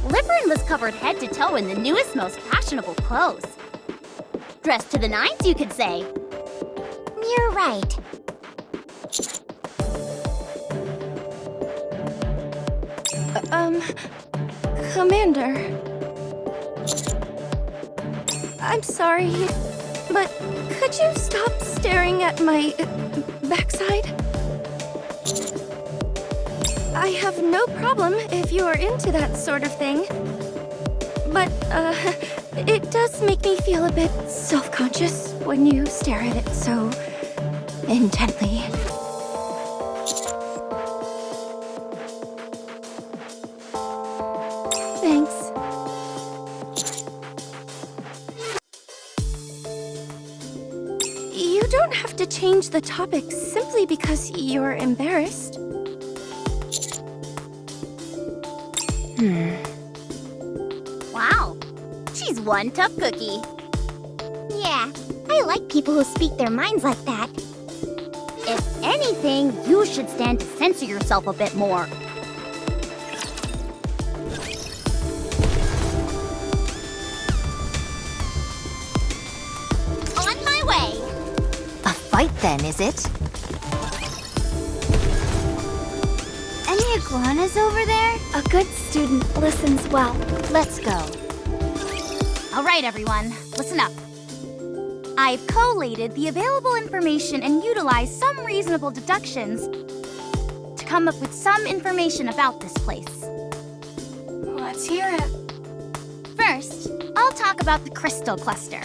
Liverin was covered head to toe in the newest, most fashionable clothes. Dressed to the nines, you could say. You're right. Commander. I'm sorry, but could you stop staring at my backside? I have no problem if you are into that sort of thing. But, it does make me feel a bit self-conscious when you stare at it so intently. Thanks. You don't have to change the topic simply because you're embarrassed. Wow, she's one tough cookie. Yeah, I like people who speak their minds like that. If anything, you should stand to censor yourself a bit more. On my way! A fight then, is it? Any iguanas over there? A good student listens well. Let's go. All right, everyone, listen up. I've collated the available information and utilized some reasonable deductions to come up with some information about this place. Let's hear it. First, I'll talk about the crystal cluster.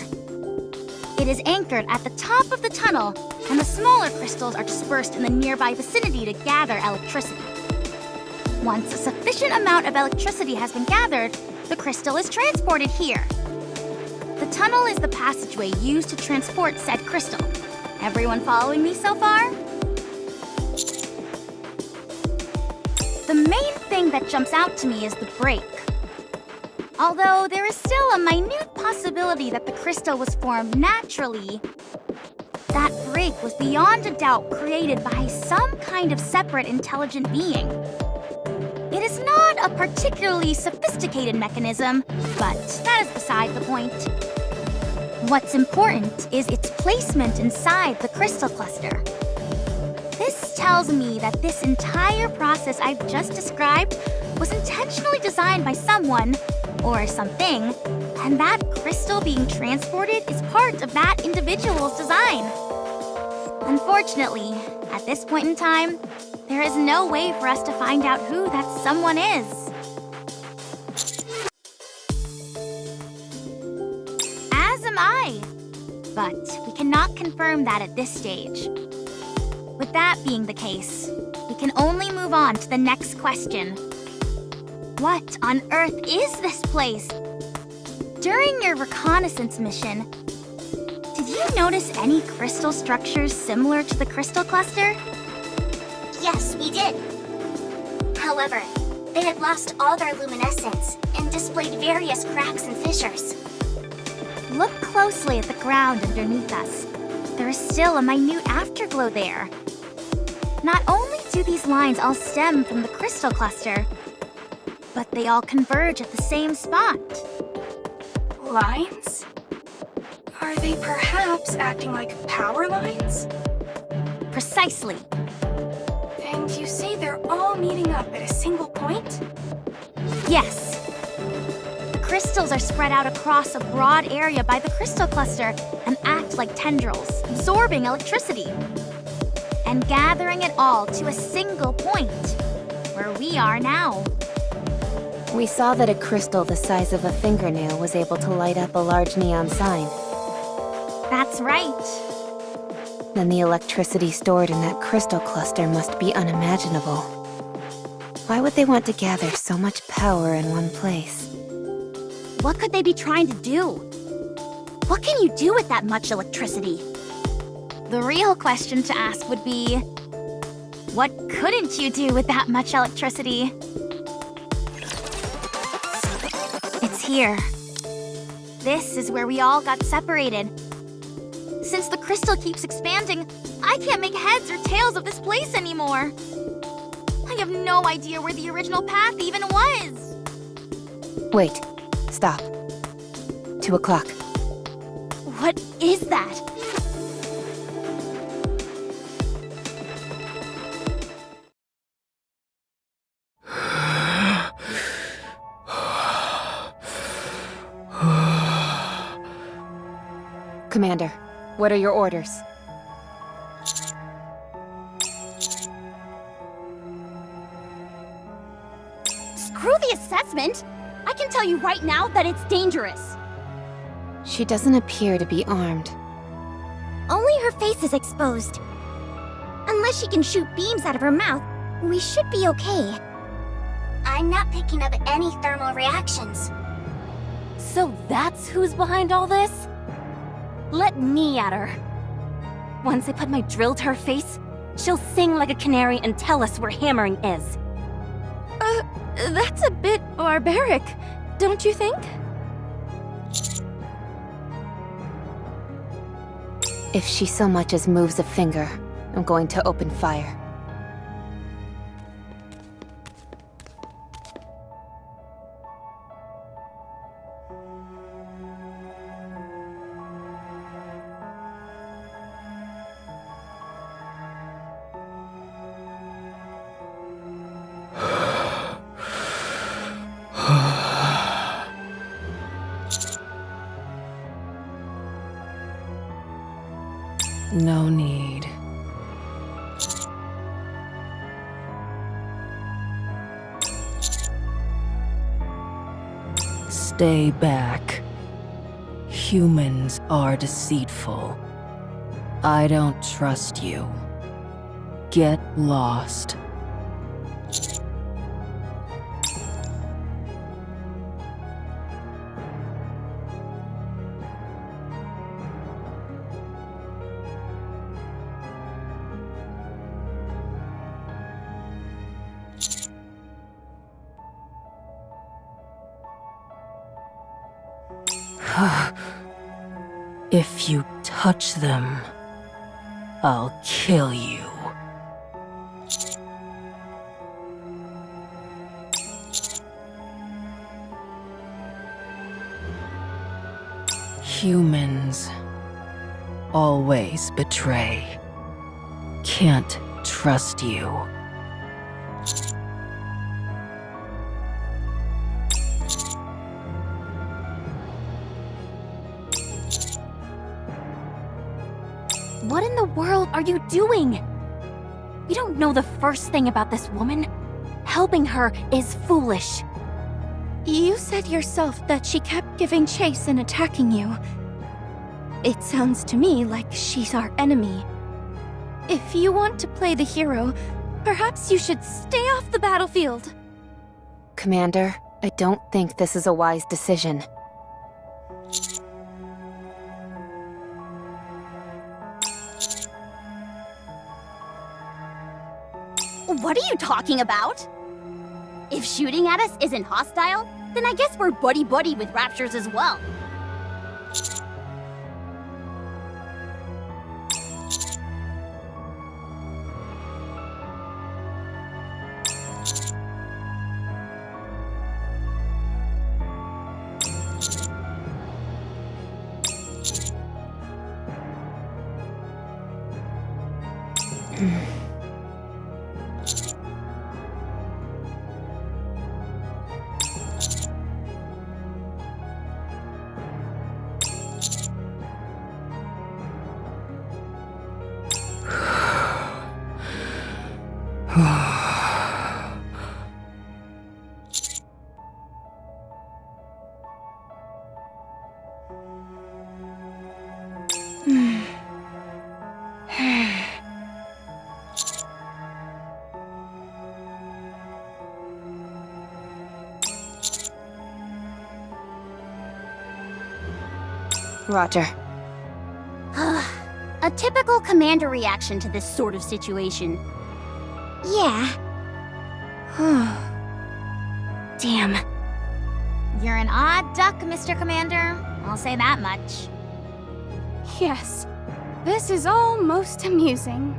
It is anchored at the top of the tunnel, and the smaller crystals are dispersed in the nearby vicinity to gather electricity. Once a sufficient amount of electricity has been gathered, the crystal is transported here. The tunnel is the passageway used to transport said crystal. Everyone following me so far? The main thing that jumps out to me is the break. Although there is still a minute possibility that the crystal was formed naturally, that break was beyond a doubt created by some kind of separate intelligent being. It is not a particularly sophisticated mechanism, but that is beside the point. What's important is its placement inside the crystal cluster. This tells me that this entire process I've just described was intentionally designed by someone, or something, and that crystal being transported is part of that individual's design. Unfortunately, at this point in time, there is no way for us to find out who that someone is. As am I. But we cannot confirm that at this stage. With that being the case, we can only move on to the next question. What on earth is this place? During your reconnaissance mission, did you notice any crystal structures similar to the crystal cluster? Yes, we did. However, they had lost all their luminescence and displayed various cracks and fissures. Look closely at the ground underneath us. There is still a minute afterglow there. Not only do these lines all stem from the crystal cluster, but they all converge at the same spot. Lines? Are they perhaps acting like power lines? Precisely. And you say they're all meeting up at a single point? Yes. The crystals are spread out across a broad area by the crystal cluster and act like tendrils, absorbing electricity and gathering it all to a single point, where we are now. We saw that a crystal the size of a fingernail was able to light up a large neon sign. That's right. Then the electricity stored in that crystal cluster must be unimaginable. Why would they want to gather so much power in one place? What could they be trying to do? What can you do with that much electricity? The real question to ask would be, what couldn't you do with that much electricity? It's here. This is where we all got separated. Since the crystal keeps expanding, I can't make heads or tails of this place anymore. I have no idea where the original path even was. Wait. Stop. 2 o'clock. What is that? Commander, what are your orders? Screw the assessment! I can tell you right now that it's dangerous. She doesn't appear to be armed. Only her face is exposed. Unless she can shoot beams out of her mouth, we should be okay. I'm not picking up any thermal reactions. So that's who's behind all this? Let me at her. Once I put my drill to her face, she'll sing like a canary and tell us where hammering is. That's a bit barbaric, don't you think? If she so much as moves a finger, I'm going to open fire. No need. Stay back. Humans are deceitful. I don't trust you. Get lost. If you touch them, I'll kill you. Humans always betray. Can't trust you. What in the world are you doing? You don't know the first thing about this woman. Helping her is foolish. You said yourself that she kept giving chase and attacking you. It sounds to me like she's our enemy. If you want to play the hero, perhaps you should stay off the battlefield. Commander, I don't think this is a wise decision. What are you talking about? If shooting at us isn't hostile, then I guess we're buddy-buddy with raptures as well. Roger. A typical commander reaction to this sort of situation. Yeah. Damn. You're an odd duck, Mr. Commander. I'll say that much. Yes, this is all most amusing.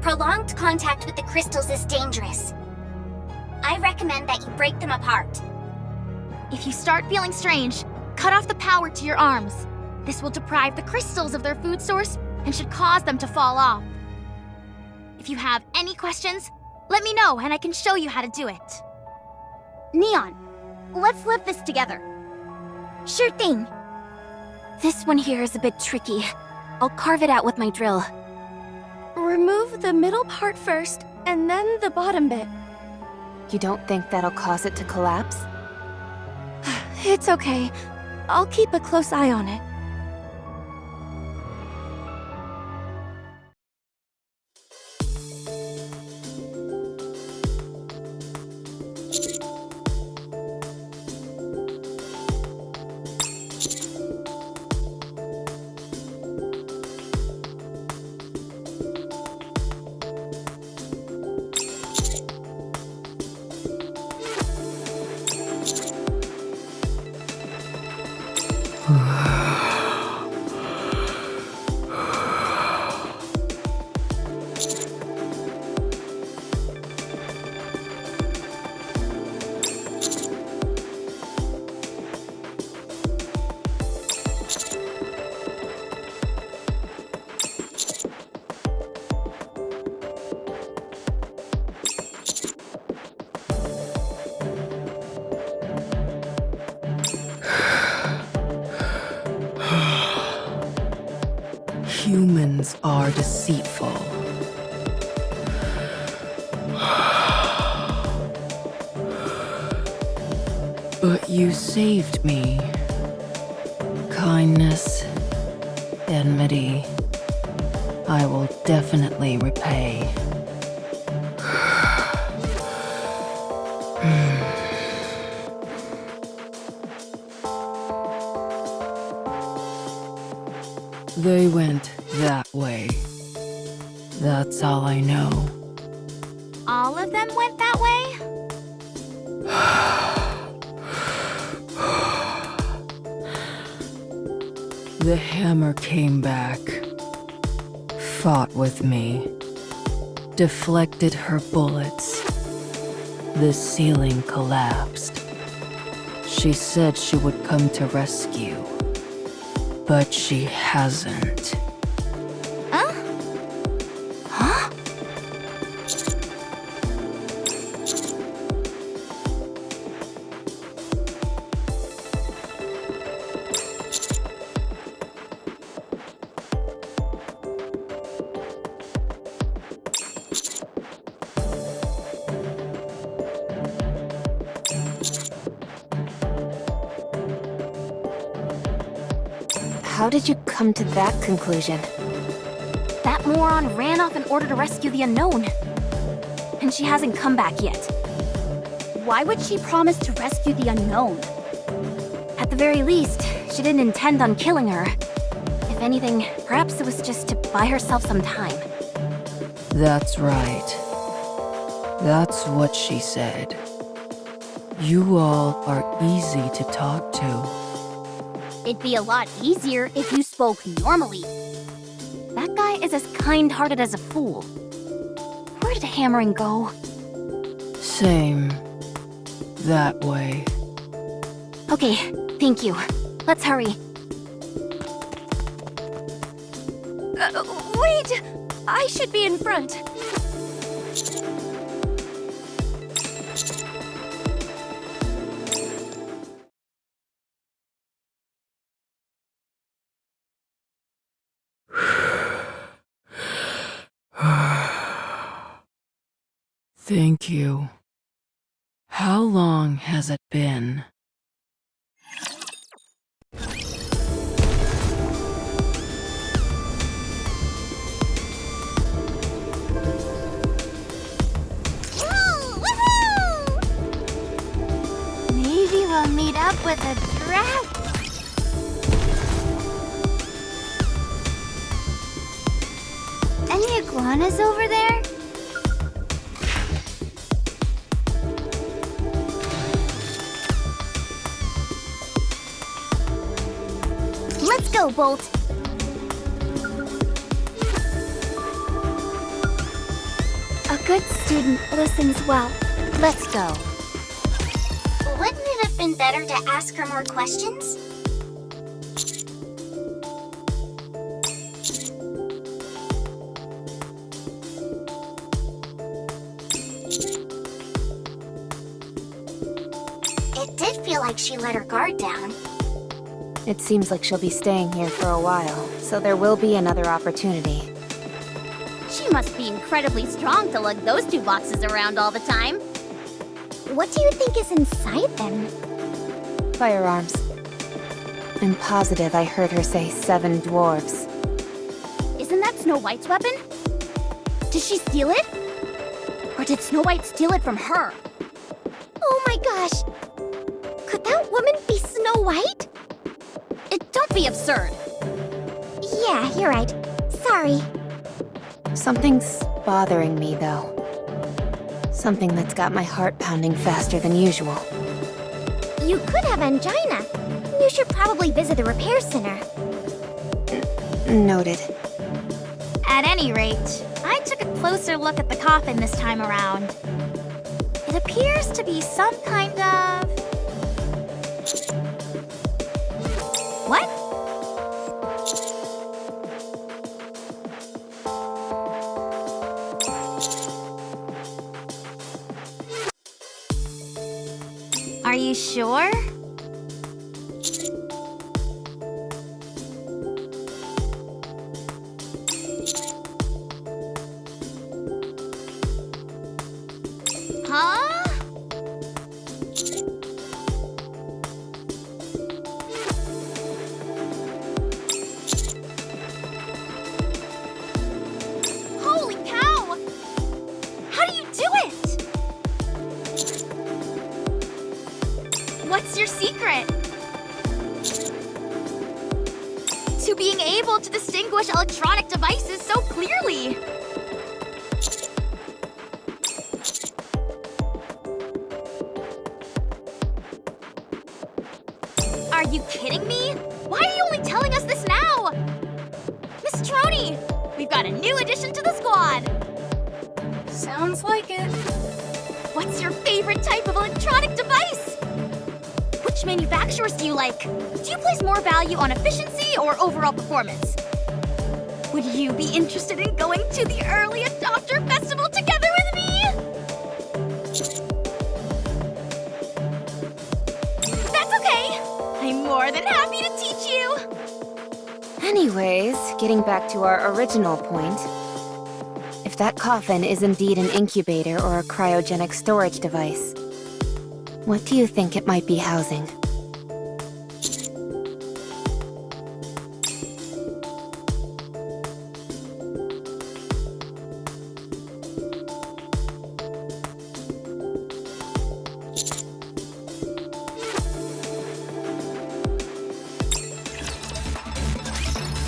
Prolonged contact with the crystals is dangerous. I recommend that you break them apart. If you start feeling strange, cut off the power to your arms. This will deprive the crystals of their food source and should cause them to fall off. If you have any questions, let me know and I can show you how to do it. Neon, let's live this together. Sure thing. This one here is a bit tricky. I'll carve it out with my drill. Remove the middle part first, and then the bottom bit. You don't think that'll cause it to collapse? It's okay. I'll keep a close eye on it. Humans are deceitful. But you saved me. Kindness, enmity, I will definitely repay. They went that way. That's all I know. All of them went that way? The hammer came back, fought with me, deflected her bullets. The ceiling collapsed. She said she would come to rescue, but she hasn't. How did you come to that conclusion? That moron ran off in order to rescue the unknown. And she hasn't come back yet. Why would she promise to rescue the unknown? At the very least, she didn't intend on killing her. If anything, perhaps it was just to buy herself some time. That's right. That's what she said. You all are easy to talk to. It'd be a lot easier if you spoke normally. That guy is as kind-hearted as a fool. Where did Hammering go? Same. That way. Okay, thank you. Let's hurry. Wait! I should be in front. Thank you. How long has it been? Maybe we'll meet up with a dragon. Any iguanas over there? Let's go, Bolt. A good student listens well. Let's go. Wouldn't it have been better to ask her more questions? It did feel like she let her guard down. It seems like she'll be staying here for a while, so there will be another opportunity. She must be incredibly strong to lug those two boxes around all the time. What do you think is inside them? Firearms. I'm positive I heard her say 7 dwarves. Isn't that Snow White's weapon? Did she steal it? Or did Snow White steal it from her? Oh my gosh! Could that woman be Snow White? Don't be absurd. Yeah, you're right. Sorry. Something's bothering me, though. Something that's got my heart pounding faster than usual. You could have angina. You should probably visit the repair center. Noted. At any rate, I took a closer look at the coffin this time around. It appears to be some kind of... What? Are you sure? Huh? Holy cow! How do you do it? What's your secret? To being able to distinguish electronic devices so clearly. Are you kidding me? Why are you only telling us this now? Miss Troni, we've got a new addition to the squad. Sounds like it. What's your favorite type of electronic device? Which manufacturers do you like? Do you place more value on efficiency or overall performance? Would you be interested in going to the Early Adopter Festival together with me? That's okay. I'm more than happy to teach you. Anyways, getting back to our original point. If that coffin is indeed an incubator or a cryogenic storage device, what do you think it might be housing?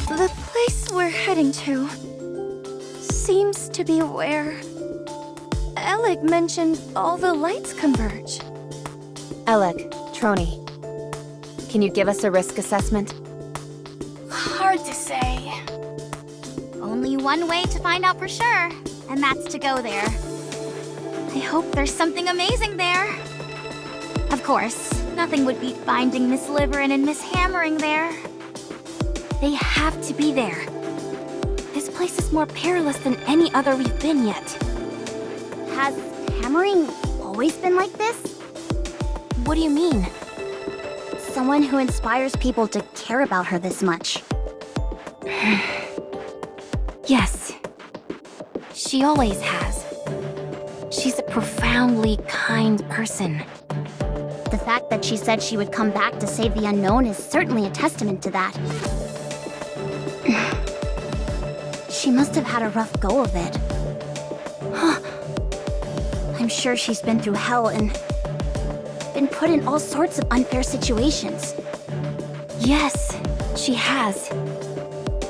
The place we're heading to seems to be where Elig mentioned all the lights converge. Elig, Troni, can you give us a risk assessment? Hard to say. Only one way to find out for sure, and that's to go there. I hope there's something amazing there. Of course, nothing would beat finding Miss Liverin and Miss Hammering there. They have to be there. This place is more perilous than any other we've been yet. Has Hammering always been like this? What do you mean? Someone who inspires people to care about her this much. Yes. She always has. She's a profoundly kind person. The fact that she said she would come back to save the unknown is certainly a testament to that. She must have had a rough go of it. I'm sure she's been through hell and been put in all sorts of unfair situations. Yes, she has.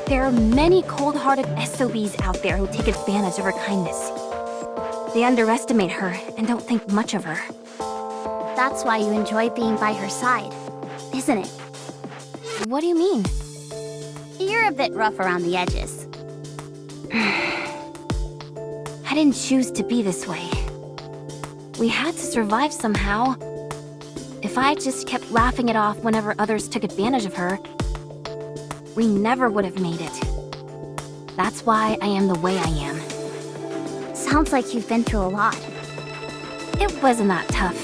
There are many cold-hearted SOBs out there who take advantage of her kindness. They underestimate her and don't think much of her. That's why you enjoy being by her side, isn't it? What do you mean? You're a bit rough around the edges. I didn't choose to be this way. We had to survive somehow. If I just kept laughing it off whenever others took advantage of her, we never would have made it. That's why I am the way I am. Sounds like you've been through a lot. It wasn't that tough.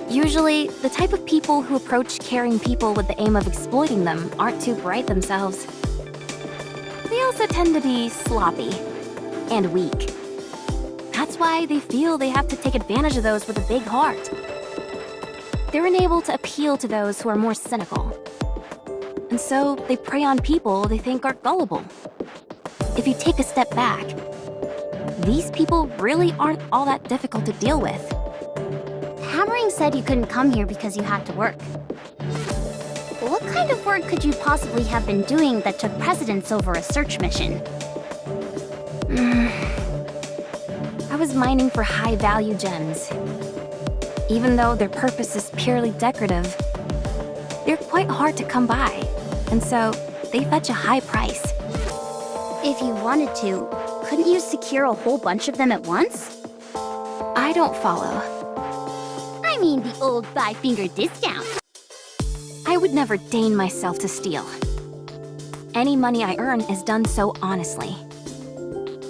Usually, the type of people who approach caring people with the aim of exploiting them aren't too bright themselves. They also tend to be sloppy and weak. That's why they feel they have to take advantage of those with a big heart. They're unable to appeal to those who are more cynical. And so they prey on people they think are gullible. If you take a step back, these people really aren't all that difficult to deal with. Hammering said you couldn't come here because you had to work. What kind of work could you possibly have been doing that took precedence over a search mission? I was mining for high-value gems. Even though their purpose is purely decorative, they're quite hard to come by, and so they fetch a high price. If you wanted to, couldn't you secure a whole bunch of them at once? I don't follow. I mean the old 5-finger discount. I would never deign myself to steal. Any money I earn is done so honestly.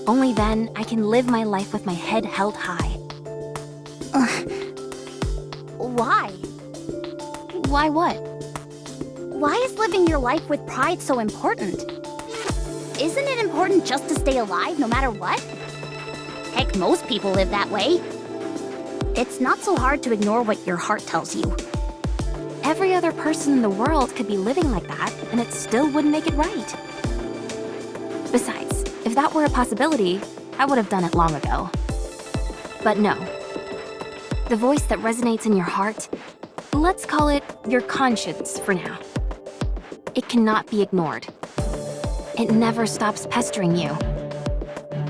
Only then I can live my life with my head held high. Why? Why what? Why is living your life with pride so important? Isn't it important just to stay alive no matter what? Heck, most people live that way. It's not so hard to ignore what your heart tells you. Every other person in the world could be living like that, and it still wouldn't make it right. Besides, if that were a possibility, I would have done it long ago. But no. The voice that resonates in your heart, let's call it your conscience for now. It cannot be ignored. It never stops pestering you.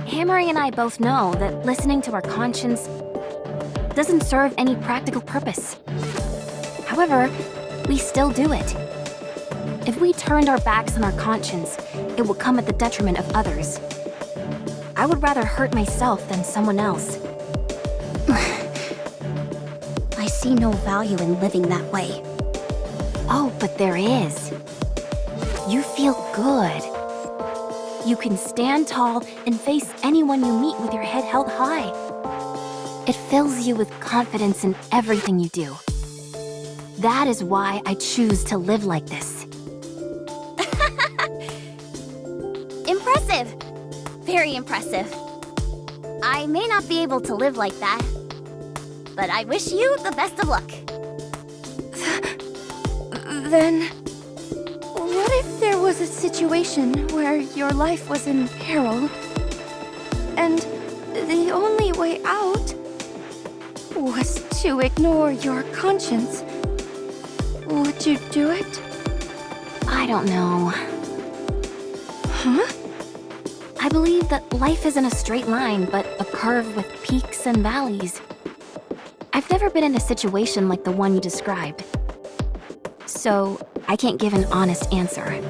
Hammering and I both know that listening to our conscience doesn't serve any practical purpose. However, we still do it. If we turned our backs on our conscience, it would come at the detriment of others. I would rather hurt myself than someone else. I see no value in living that way. Oh, but there is. You feel good. You can stand tall and face anyone you meet with your head held high. It fills you with confidence in everything you do. That is why I choose to live like this. Impressive! Very impressive. I may not be able to live like that, but I wish you the best of luck. Then, what if there was a situation where your life was in peril, and the only way out was to ignore your conscience? Would you do it? I don't know. Huh? I believe that life isn't a straight line, but a curve with peaks and valleys. I've never been in a situation like the one you described, so I can't give an honest answer.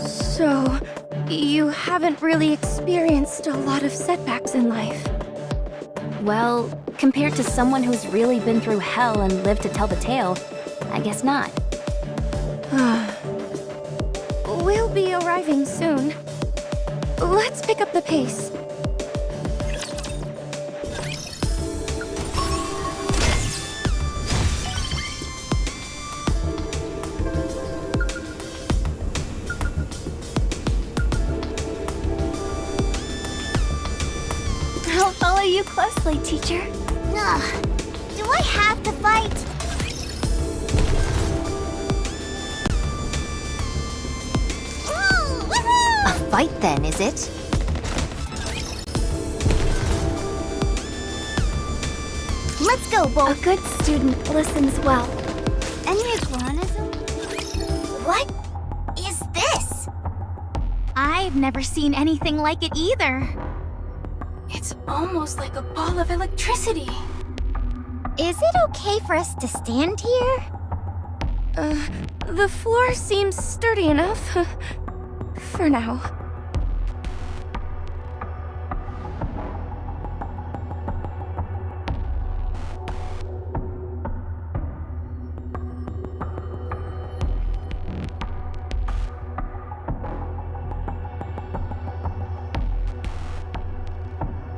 So, you haven't really experienced a lot of setbacks in life. Well, compared to someone who's really been through hell and lived to tell the tale, I guess not. We'll be arriving soon. Let's pick up the pace. I'll follow you closely, teacher. Ugh. Do I have to fight? A fight then, is it? Let's go, Bo. A good student listens well. Any iguanas? What is this? I've never seen anything like it either. It's almost like a ball of electricity. Is it okay for us to stand here? The floor seems sturdy enough. For now.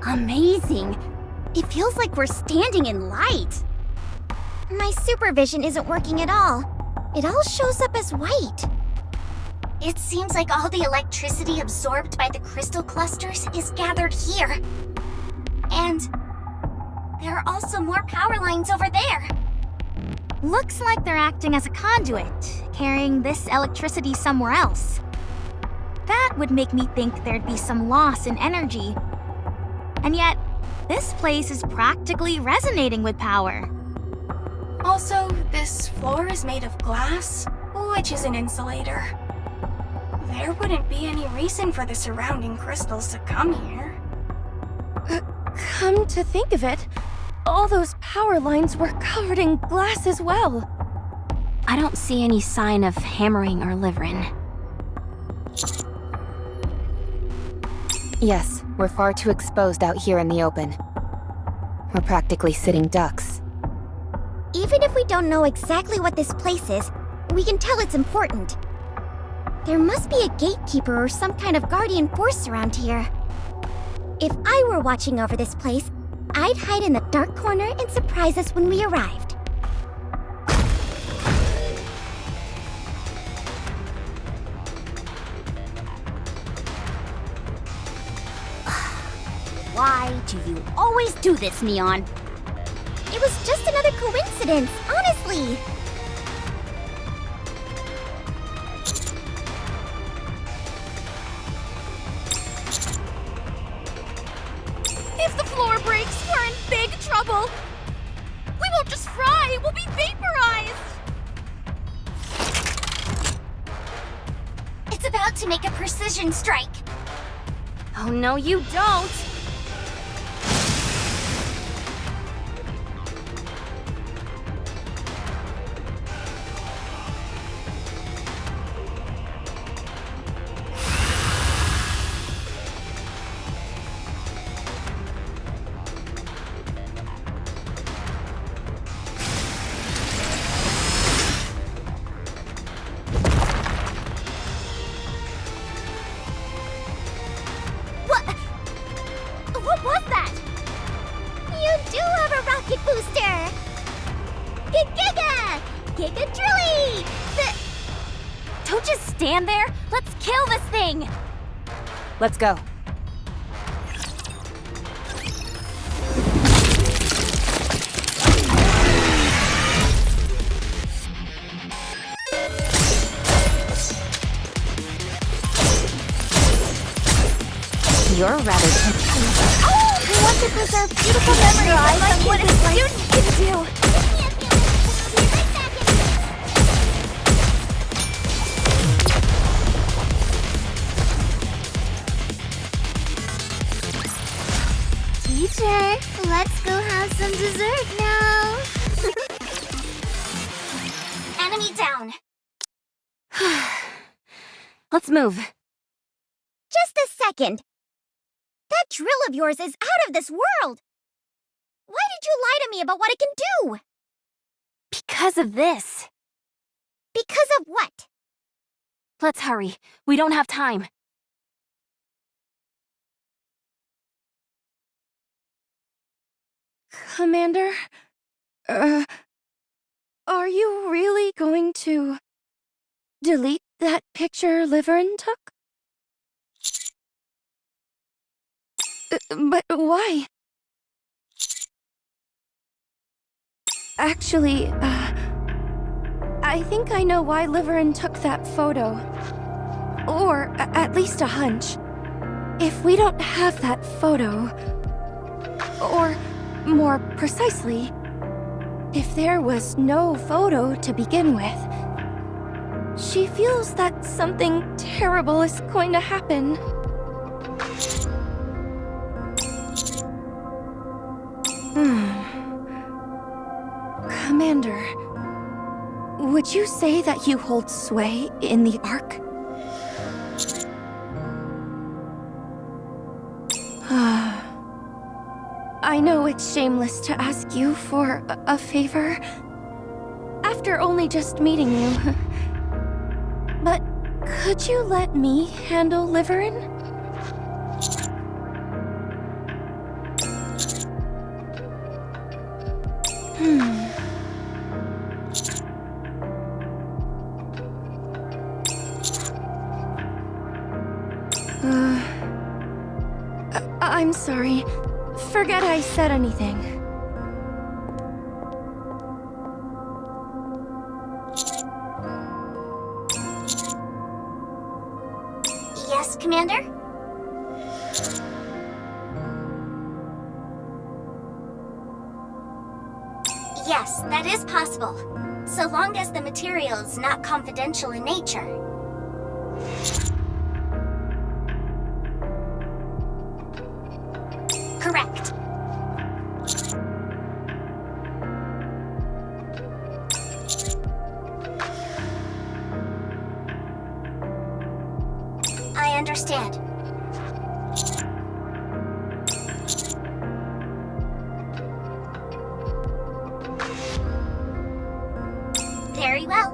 Amazing. It feels like we're standing in light. My supervision isn't working at all. It all shows up as white. It seems like all the electricity absorbed by the crystal clusters is gathered here. And there are also more power lines over there. Looks like they're acting as a conduit, carrying this electricity somewhere else. That would make me think there'd be some loss in energy. And yet, this place is practically resonating with power. Also, this floor is made of glass, which is an insulator. There wouldn't be any reason for the surrounding crystals to come here. Come to think of it, all those power lines were covered in glass as well. I don't see any sign of hammering or livering. Yes, we're far too exposed out here in the open. We're practically sitting ducks. Even if we don't know exactly what this place is, we can tell it's important. There must be a gatekeeper or some kind of guardian force around here. If I were watching over this place, I'd hide in the dark corner and surprise us when we arrived. Why do you always do this, Neon? It was just another coincidence, honestly. If the floor breaks, we're in big trouble. We won't just fry, we'll be vaporized. It's about to make a precision strike. Oh no, you don't. What was that? You do have a rocket booster! Giga! Giga Drilly! Don't just stand there. Let's kill this thing. Let's go. You're rather We want to preserve beautiful memories of what a student can do! Sure, let's go have some dessert now. Enemy down. Let's move. Just a second. That drill of yours is out of this world. Why did you lie to me about what it can do? Because of this. Because of what? Let's hurry. We don't have time. Commander? Are you really going to delete that picture Liverin took? But why? Actually, I think I know why Liverin took that photo. Or at least a hunch. If we don't have that photo, or more precisely, if there was no photo to begin with, she feels that something terrible is going to happen. Commander, would you say that you hold sway in the Ark? I know it's shameless to ask you for a favor, after only just meeting you. But could you let me handle Liverin? I'm sorry. Forget I said anything. Yes, Commander? Yes, that is possible. So long as the material is not confidential in nature. Correct. I understand. Very well.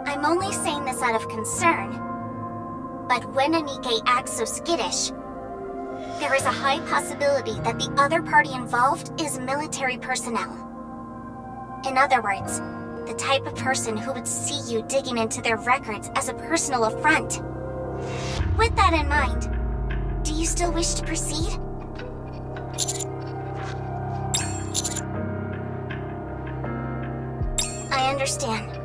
I'm only saying this out of concern. But when a Nikke acts so skittish, there is a high possibility that the other party involved is military personnel. In other words, the type of person who would see you digging into their records as a personal affront. With that in mind, do you still wish to proceed? I understand.